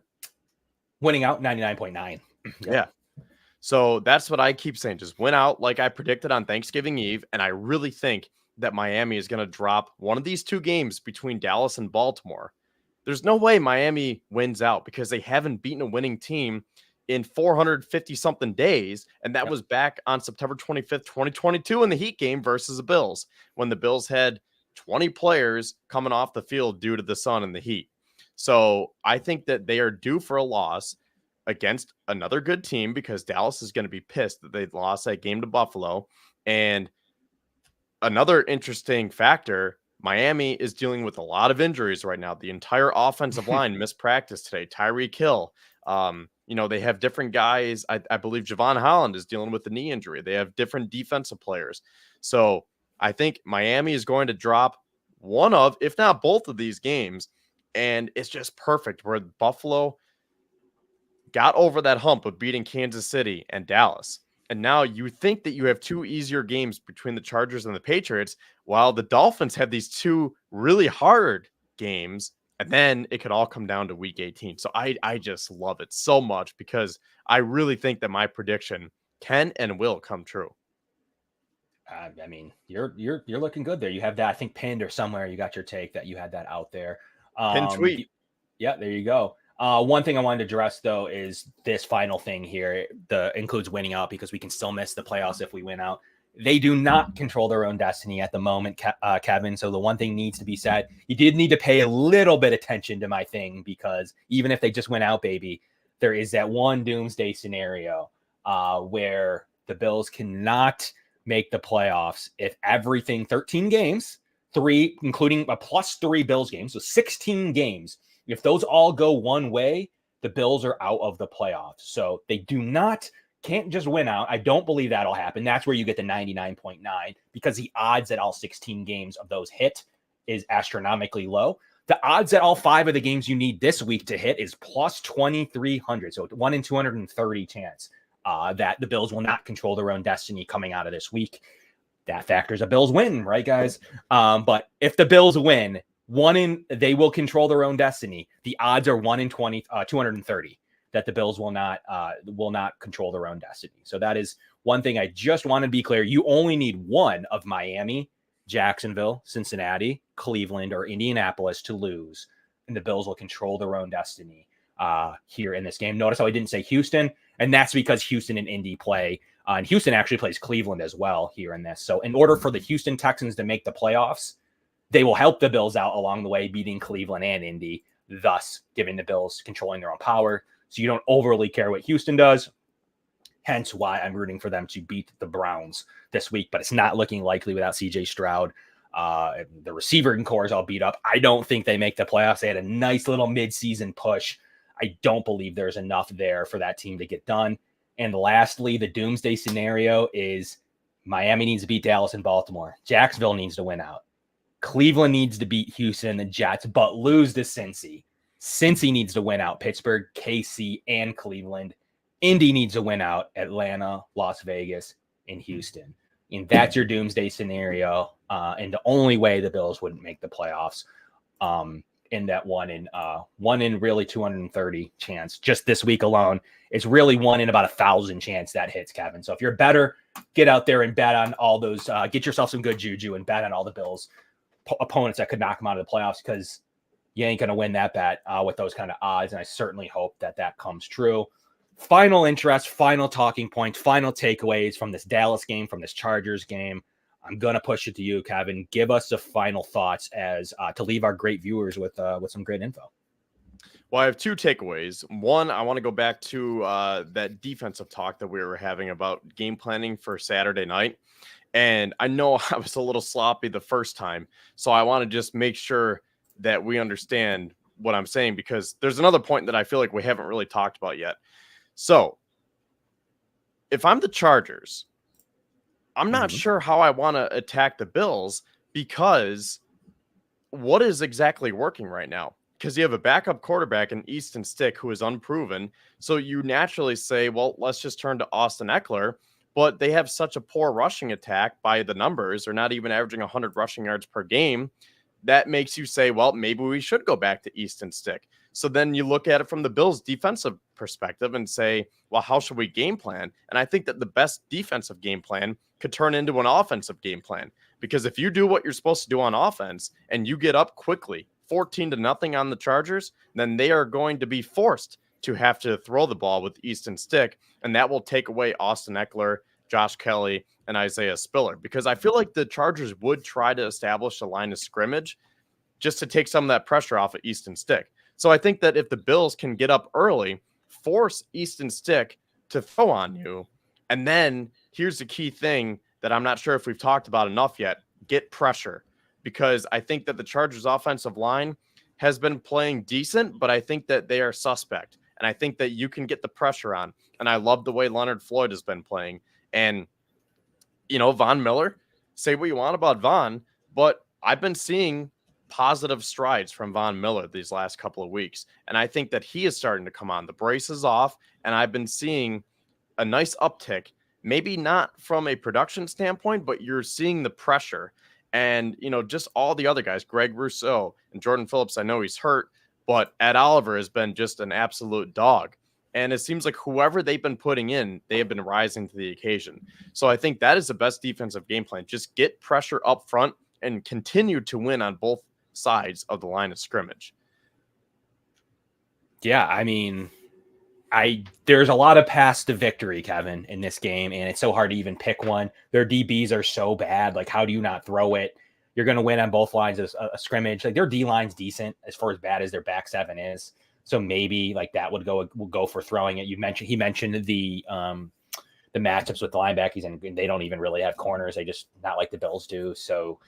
Winning out 99.9. Yeah. So that's what I keep saying. Just win out like I predicted on Thanksgiving Eve. And I really think that Miami is going to drop one of these two games between Dallas and Baltimore. There's no way Miami wins out, because they haven't beaten a winning team in 450 something days. And that was back on September 25th, 2022 in the Heat game versus the Bills, when the Bills had 20 players coming off the field due to the sun and the heat. So I think that they are due for a loss against another good team, because Dallas is going to be pissed that they lost that game to Buffalo. And another interesting factor, Miami is dealing with a lot of injuries right now. The entire offensive line missed practice today. Tyreek Hill, they have different guys. I believe Javon Holland is dealing with the knee injury. They have different defensive players. So I think Miami is going to drop one of, if not both of these games. And it's just perfect where Buffalo got over that hump of beating Kansas City and Dallas. And now you think that you have two easier games between the Chargers and the Patriots, while the Dolphins have these two really hard games. And then it could all come down to week 18. So I just love it so much, because I really think that my prediction can and will come true. I mean, you're looking good there. You have that, I think, pinned or somewhere. You got your take that you had that out there. Pin tweet. Yeah, there you go. One thing I wanted to address, though, is this final thing here. Includes winning out, because we can still miss the playoffs if we win out. They do not control their own destiny at the moment, Kevin. So the one thing needs to be said, you did need to pay a little bit attention to my thing, because even if they just went out, baby, there is that one doomsday scenario where the Bills cannot make the playoffs if everything, 13 games, 3, including a +3 Bills games, so 16 games. If those all go one way, the Bills are out of the playoffs. So they can't just win out. I don't believe that'll happen. That's where you get the 99.9, because the odds that all 16 games of those hit is astronomically low. The odds that all 5 of the games you need this week to hit is plus 2,300. So 1 in 230 chance that the Bills will not control their own destiny coming out of this week. That factors a Bills win, right, guys? But if the Bills win, they will control their own destiny. The odds are 1 in 230 that the Bills will not control their own destiny. So that is one thing I just want to be clear. You only need one of Miami, Jacksonville, Cincinnati, Cleveland, or Indianapolis to lose, and the Bills will control their own destiny here in this game. Notice how I didn't say Houston, and that's because Houston and Indy play. And Houston actually plays Cleveland as well here in this. So in order for the Houston Texans to make the playoffs, they will help the Bills out along the way, beating Cleveland and Indy, thus giving the Bills controlling their own power. So you don't overly care what Houston does, hence why I'm rooting for them to beat the Browns this week. But it's not looking likely without C.J. Stroud. The receiving core is all beat up. I don't think they make the playoffs. They had a nice little midseason push. I don't believe there's enough there for that team to get done. And lastly, the doomsday scenario is Miami needs to beat Dallas and Baltimore. Jacksonville needs to win out. Cleveland needs to beat Houston and the Jets, but lose to Cincy. Cincy needs to win out Pittsburgh, KC, and Cleveland. Indy needs to win out Atlanta, Las Vegas, and Houston. And that's your doomsday scenario. And the only way the Bills wouldn't make the playoffs in that one in really 230 chance just this week alone. It's really 1 in about 1,000 chance that hits, Kevin. So if you're better, get out there and bet on all those. Get yourself some good juju and bet on all the Bills opponents that could knock them out of the playoffs, because you ain't going to win that bet with those kind of odds. And I certainly hope that comes true. Final interest, final talking points, final takeaways from this Dallas game, from this Chargers game. I'm going to push it to you, Kevin. Give us the final thoughts as to leave our great viewers with some great info. Well, I have two takeaways. One, I want to go back to that defensive talk that we were having about game planning for Saturday night. And I know I was a little sloppy the first time. So I want to just make sure that we understand what I'm saying, because there's another point that I feel like we haven't really talked about yet. So if I'm the Chargers, I'm not sure how I want to attack the Bills, because what is exactly working right now? Because you have a backup quarterback in Easton Stick who is unproven. So you naturally say, well, let's just turn to Austin Eckler. But they have such a poor rushing attack by the numbers. They're not even averaging 100 rushing yards per game. That makes you say, well, maybe we should go back to Easton Stick. So then you look at it from the Bills' defensive perspective and say, well, how should we game plan? And I think that the best defensive game plan could turn into an offensive game plan. Because if you do what you're supposed to do on offense and you get up quickly, 14-0 on the Chargers, then they are going to be forced to have to throw the ball with Easton Stick, and that will take away Austin Eckler, Josh Kelly, and Isaiah Spiller. Because I feel like the Chargers would try to establish a line of scrimmage just to take some of that pressure off of Easton Stick. So I think that if the Bills can get up early, force Easton Stick to throw on you, and then here's the key thing that I'm not sure if we've talked about enough yet, get pressure. Because I think that the Chargers offensive line has been playing decent, but I think that they are suspect. And I think that you can get the pressure on. And I love the way Leonard Floyd has been playing. And, Von Miller, say what you want about Von, but I've been seeing positive strides from Von Miller these last couple of weeks. And I think that he is starting to come on. The brace is off, and I've been seeing a nice uptick, maybe not from a production standpoint, but you're seeing the pressure. And, just all the other guys, Greg Rousseau and Jordan Phillips, I know he's hurt, but Ed Oliver has been just an absolute dog. And it seems like whoever they've been putting in, they have been rising to the occasion. So I think that is the best defensive game plan. Just get pressure up front and continue to win on both sides of the line of scrimmage. Yeah, I mean, there's a lot of paths to victory, Kevin, in this game, and it's so hard to even pick one. Their DBs are so bad. Like, how do you not throw it? You're going to win on both lines of a scrimmage. Like, their D line's decent as far as bad as their back seven is. So maybe like that will go for throwing it. He mentioned the matchups with the linebackers, and they don't even really have corners. They just not like the Bills do. So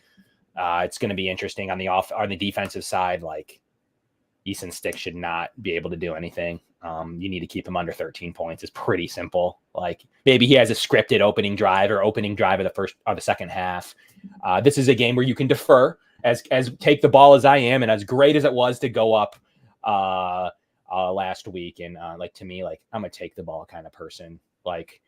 it's going to be interesting on the defensive side. Like, Easton Stick should not be able to do anything. You need to keep him under 13 points. It's pretty simple. Like, maybe he has a scripted opening drive of the second half. This is a game where you can defer as take the ball as I am. And as great as it was to go up last week. And to me, like, I'm a take the ball kind of person. Like,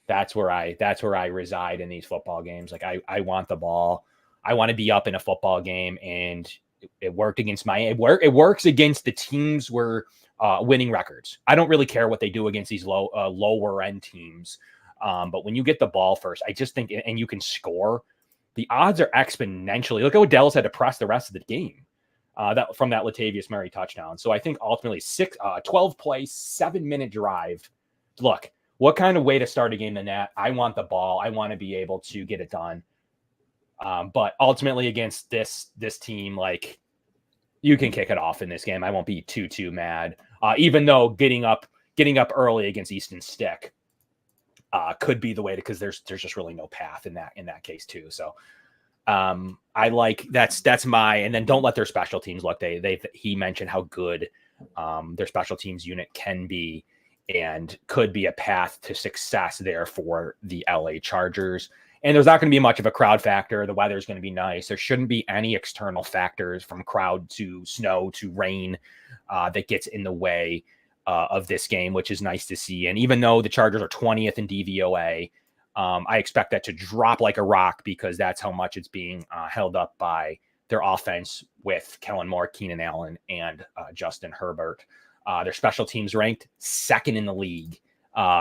that's where I reside in these football games. Like, I want the ball. I want to be up in a football game, and it worked against it works against the teams where winning records. I don't really care what they do against these lower end teams. But when you get the ball first, I just think, and you can score, the odds are exponentially. Look at what Dallas had to press the rest of the game from that Latavius Murray touchdown. So I think ultimately 12 play, 7-minute drive. Look, what kind of way to start a game than that? I want the ball. I want to be able to get it done. But ultimately against this team, like, you can kick it off in this game. I won't be too mad. Even though getting up early against Easton Stick could be the way because there's just really no path in that case too. So I like that's and then don't let their special teams look. He mentioned how good their special teams unit can be and could be a path to success there for the LA Chargers. And there's not going to be much of a crowd factor. The weather is going to be nice. There shouldn't be any external factors from crowd to snow to rain that gets in the way of this game, which is nice to see. And even though the Chargers are 20th in DVOA, I expect that to drop like a rock because that's how much it's being held up by their offense with Kellen Moore, Keenan Allen, and Justin Herbert. Their special teams ranked second in the league,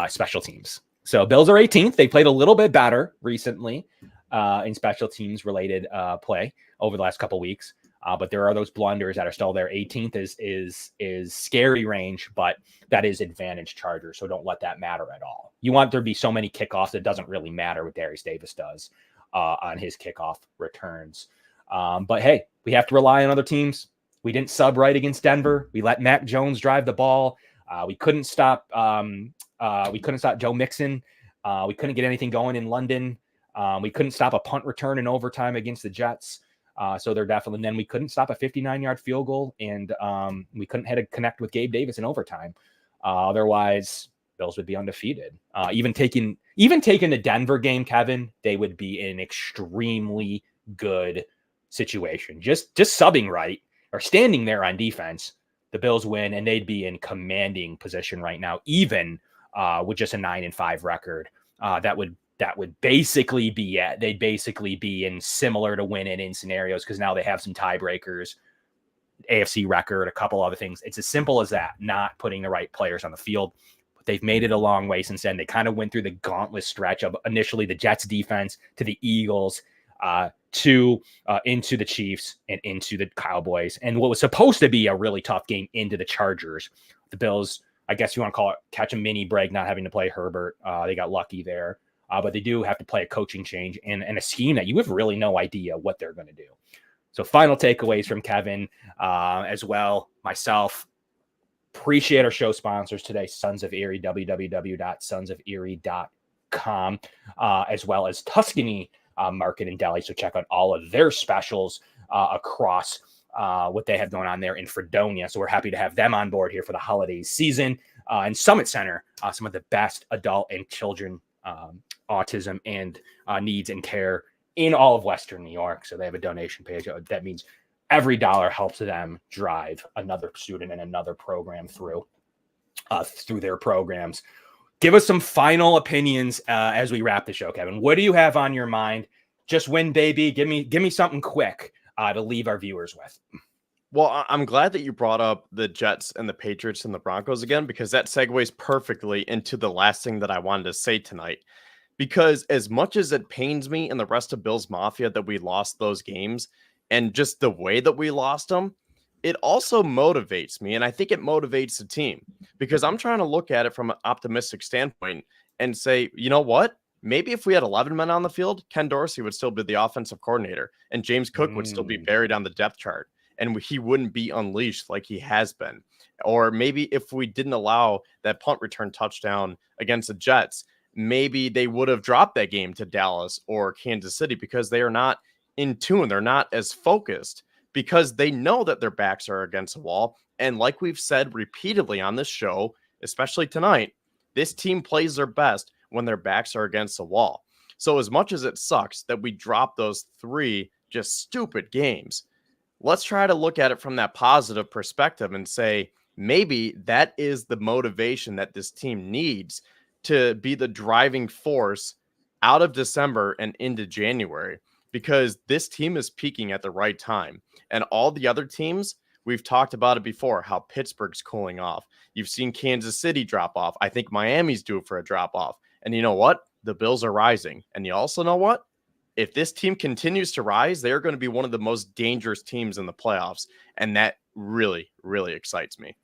special teams. So Bills are 18th. They played a little bit better recently in special teams related play over the last couple of weeks. But there are those blunders that are still there. 18th is scary range, but that is advantage Chargers. So don't let that matter at all. You want there to be so many kickoffs. It doesn't really matter what Darius Davis does on his kickoff returns. But hey, we have to rely on other teams. We didn't sub right against Denver. We let Mac Jones drive the ball. We couldn't stop Joe Mixon. We couldn't get anything going in London. We couldn't stop a punt return in overtime against the Jets. So they're definitely, and then we couldn't stop a 59-yard field goal, and we couldn't hit a connect with Gabe Davis in overtime. Otherwise, Bills would be undefeated. Even taking the Denver game, Kevin, they would be in an extremely good situation. Just subbing right or standing there on defense, the Bills win, and they'd be in commanding position right now, even with just a 9-5 record. That would basically be it. They'd basically be in similar to win in scenarios because now they have some tiebreakers, AFC record, a couple other things. It's as simple as that, not putting the right players on the field. But they've made it a long way since then. They kind of went through the gauntlet stretch of initially the Jets defense to the Eagles, into the Chiefs and into the Cowboys. And what was supposed to be a really tough game into the Chargers. The Bills, I guess you want to call it, catch a mini break, not having to play Herbert. They got lucky there. But they do have to play a coaching change and a scheme that you have really no idea what they're going to do. So final takeaways from Kevin as well. Myself, appreciate our show sponsors today, Sons of Erie, www.sonsoferie.com, as well as Tuscany Market and Deli. So check out all of their specials across what they have going on there in Fredonia. So we're happy to have them on board here for the holiday season. And Summit Center, some of the best adult and children autism and needs and care in all of Western New York. So they have a donation page. That means every dollar helps them drive another student and another program through their programs. Give us some final opinions as we wrap the show, Kevin. What do you have on your mind? Just win, baby. Give me something quick to leave our viewers with. Well, I'm glad that you brought up the Jets and the Patriots and the Broncos again, because that segues perfectly into the last thing that I wanted to say tonight. Because as much as it pains me and the rest of Bills Mafia that we lost those games and just the way that we lost them, it also motivates me. And I think it motivates the team because I'm trying to look at it from an optimistic standpoint and say, you know what? Maybe if we had 11 men on the field, Ken Dorsey would still be the offensive coordinator and James Cook would still be buried on the depth chart and he wouldn't be unleashed like he has been. Or maybe if we didn't allow that punt return touchdown against the Jets, maybe they would have dropped that game to Dallas or Kansas City because they are not in tune. They're not as focused because they know that their backs are against the wall. And like we've said repeatedly on this show, especially tonight, this team plays their best when their backs are against the wall. So as much as it sucks that we dropped those 3 just stupid games, let's try to look at it from that positive perspective and say, maybe that is the motivation that this team needs to be the driving force out of December and into January, because this team is peaking at the right time. And all the other teams, we've talked about it before, how Pittsburgh's cooling off. You've seen Kansas City drop off. I think Miami's due for a drop off. And you know what? The Bills are rising. And you also know what? If this team continues to rise, they're going to be one of the most dangerous teams in the playoffs. And that really, really excites me.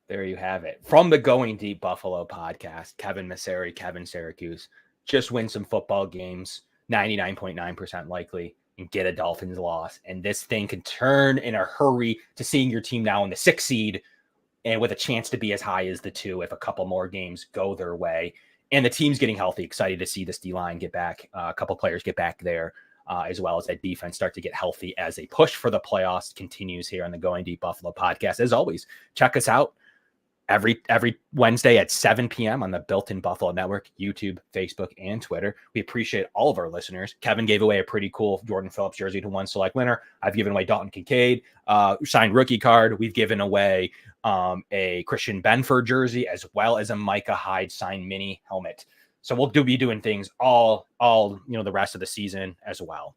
There you have it. From the Going Deep Buffalo podcast, Kevin Masseri, Kevin Syracuse. Just win some football games, 99.9% likely, and get a Dolphins loss. And this thing can turn in a hurry to seeing your team now in the 6th seed and with a chance to be as high as the 2 if a couple more games go their way. And the team's getting healthy. Excited to see this D-line get back, a couple players get back there, as well as that defense start to get healthy as a push for the playoffs continues here on the Going Deep Buffalo podcast. As always, check us out every Wednesday at 7 p.m. on the Built-in Buffalo Network, YouTube, Facebook, and Twitter. We appreciate all of our listeners. Kevin gave away a pretty cool Jordan Phillips jersey to one select winner. I've given away Dalton Kincaid, signed rookie card. We've given away a Christian Benford jersey, as well as a Micah Hyde signed mini helmet. So we'll be doing things all the rest of the season as well.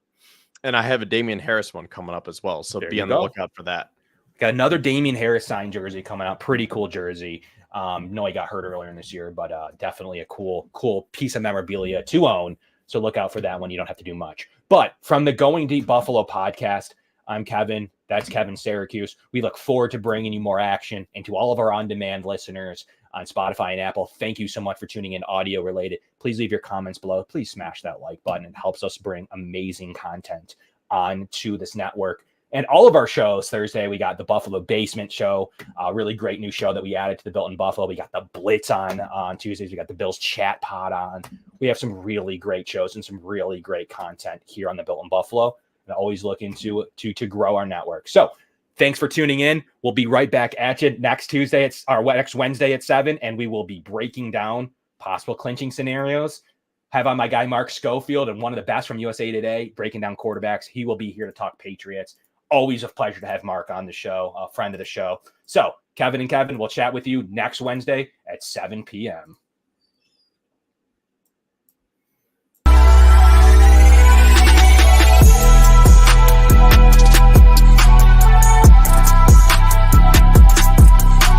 And I have a Damian Harris one coming up as well. So be on the lookout for that. Got another Damian Harris signed jersey coming out. Pretty cool jersey. No, he got hurt earlier in this year, but definitely a cool piece of memorabilia to own. So look out for that one. You don't have to do much. But from the Going Deep Buffalo podcast, I'm Kevin. That's Kevin Syracuse. We look forward to bringing you more action. And to all of our on-demand listeners on Spotify and Apple, thank you so much for tuning in audio related. Please leave your comments below. Please smash that like button. It helps us bring amazing content onto this network. And all of our shows, Thursday, we got the Buffalo Basement Show, a really great new show that we added to the Built in Buffalo. We got the Blitz on Tuesdays. We got the Bills Chat Pod on. We have some really great shows and some really great content here on the Built in Buffalo, and always looking to grow our network. So thanks for tuning in. We'll be right back at you next Wednesday at 7, and we will be breaking down possible clinching scenarios. Have on my guy Mark Schofield, and one of the best from USA Today, breaking down quarterbacks. He will be here to talk Patriots. Always a pleasure to have Mark on the show, a friend of the show. So Kevin and Kevin, we'll chat with you next Wednesday at 7 p.m.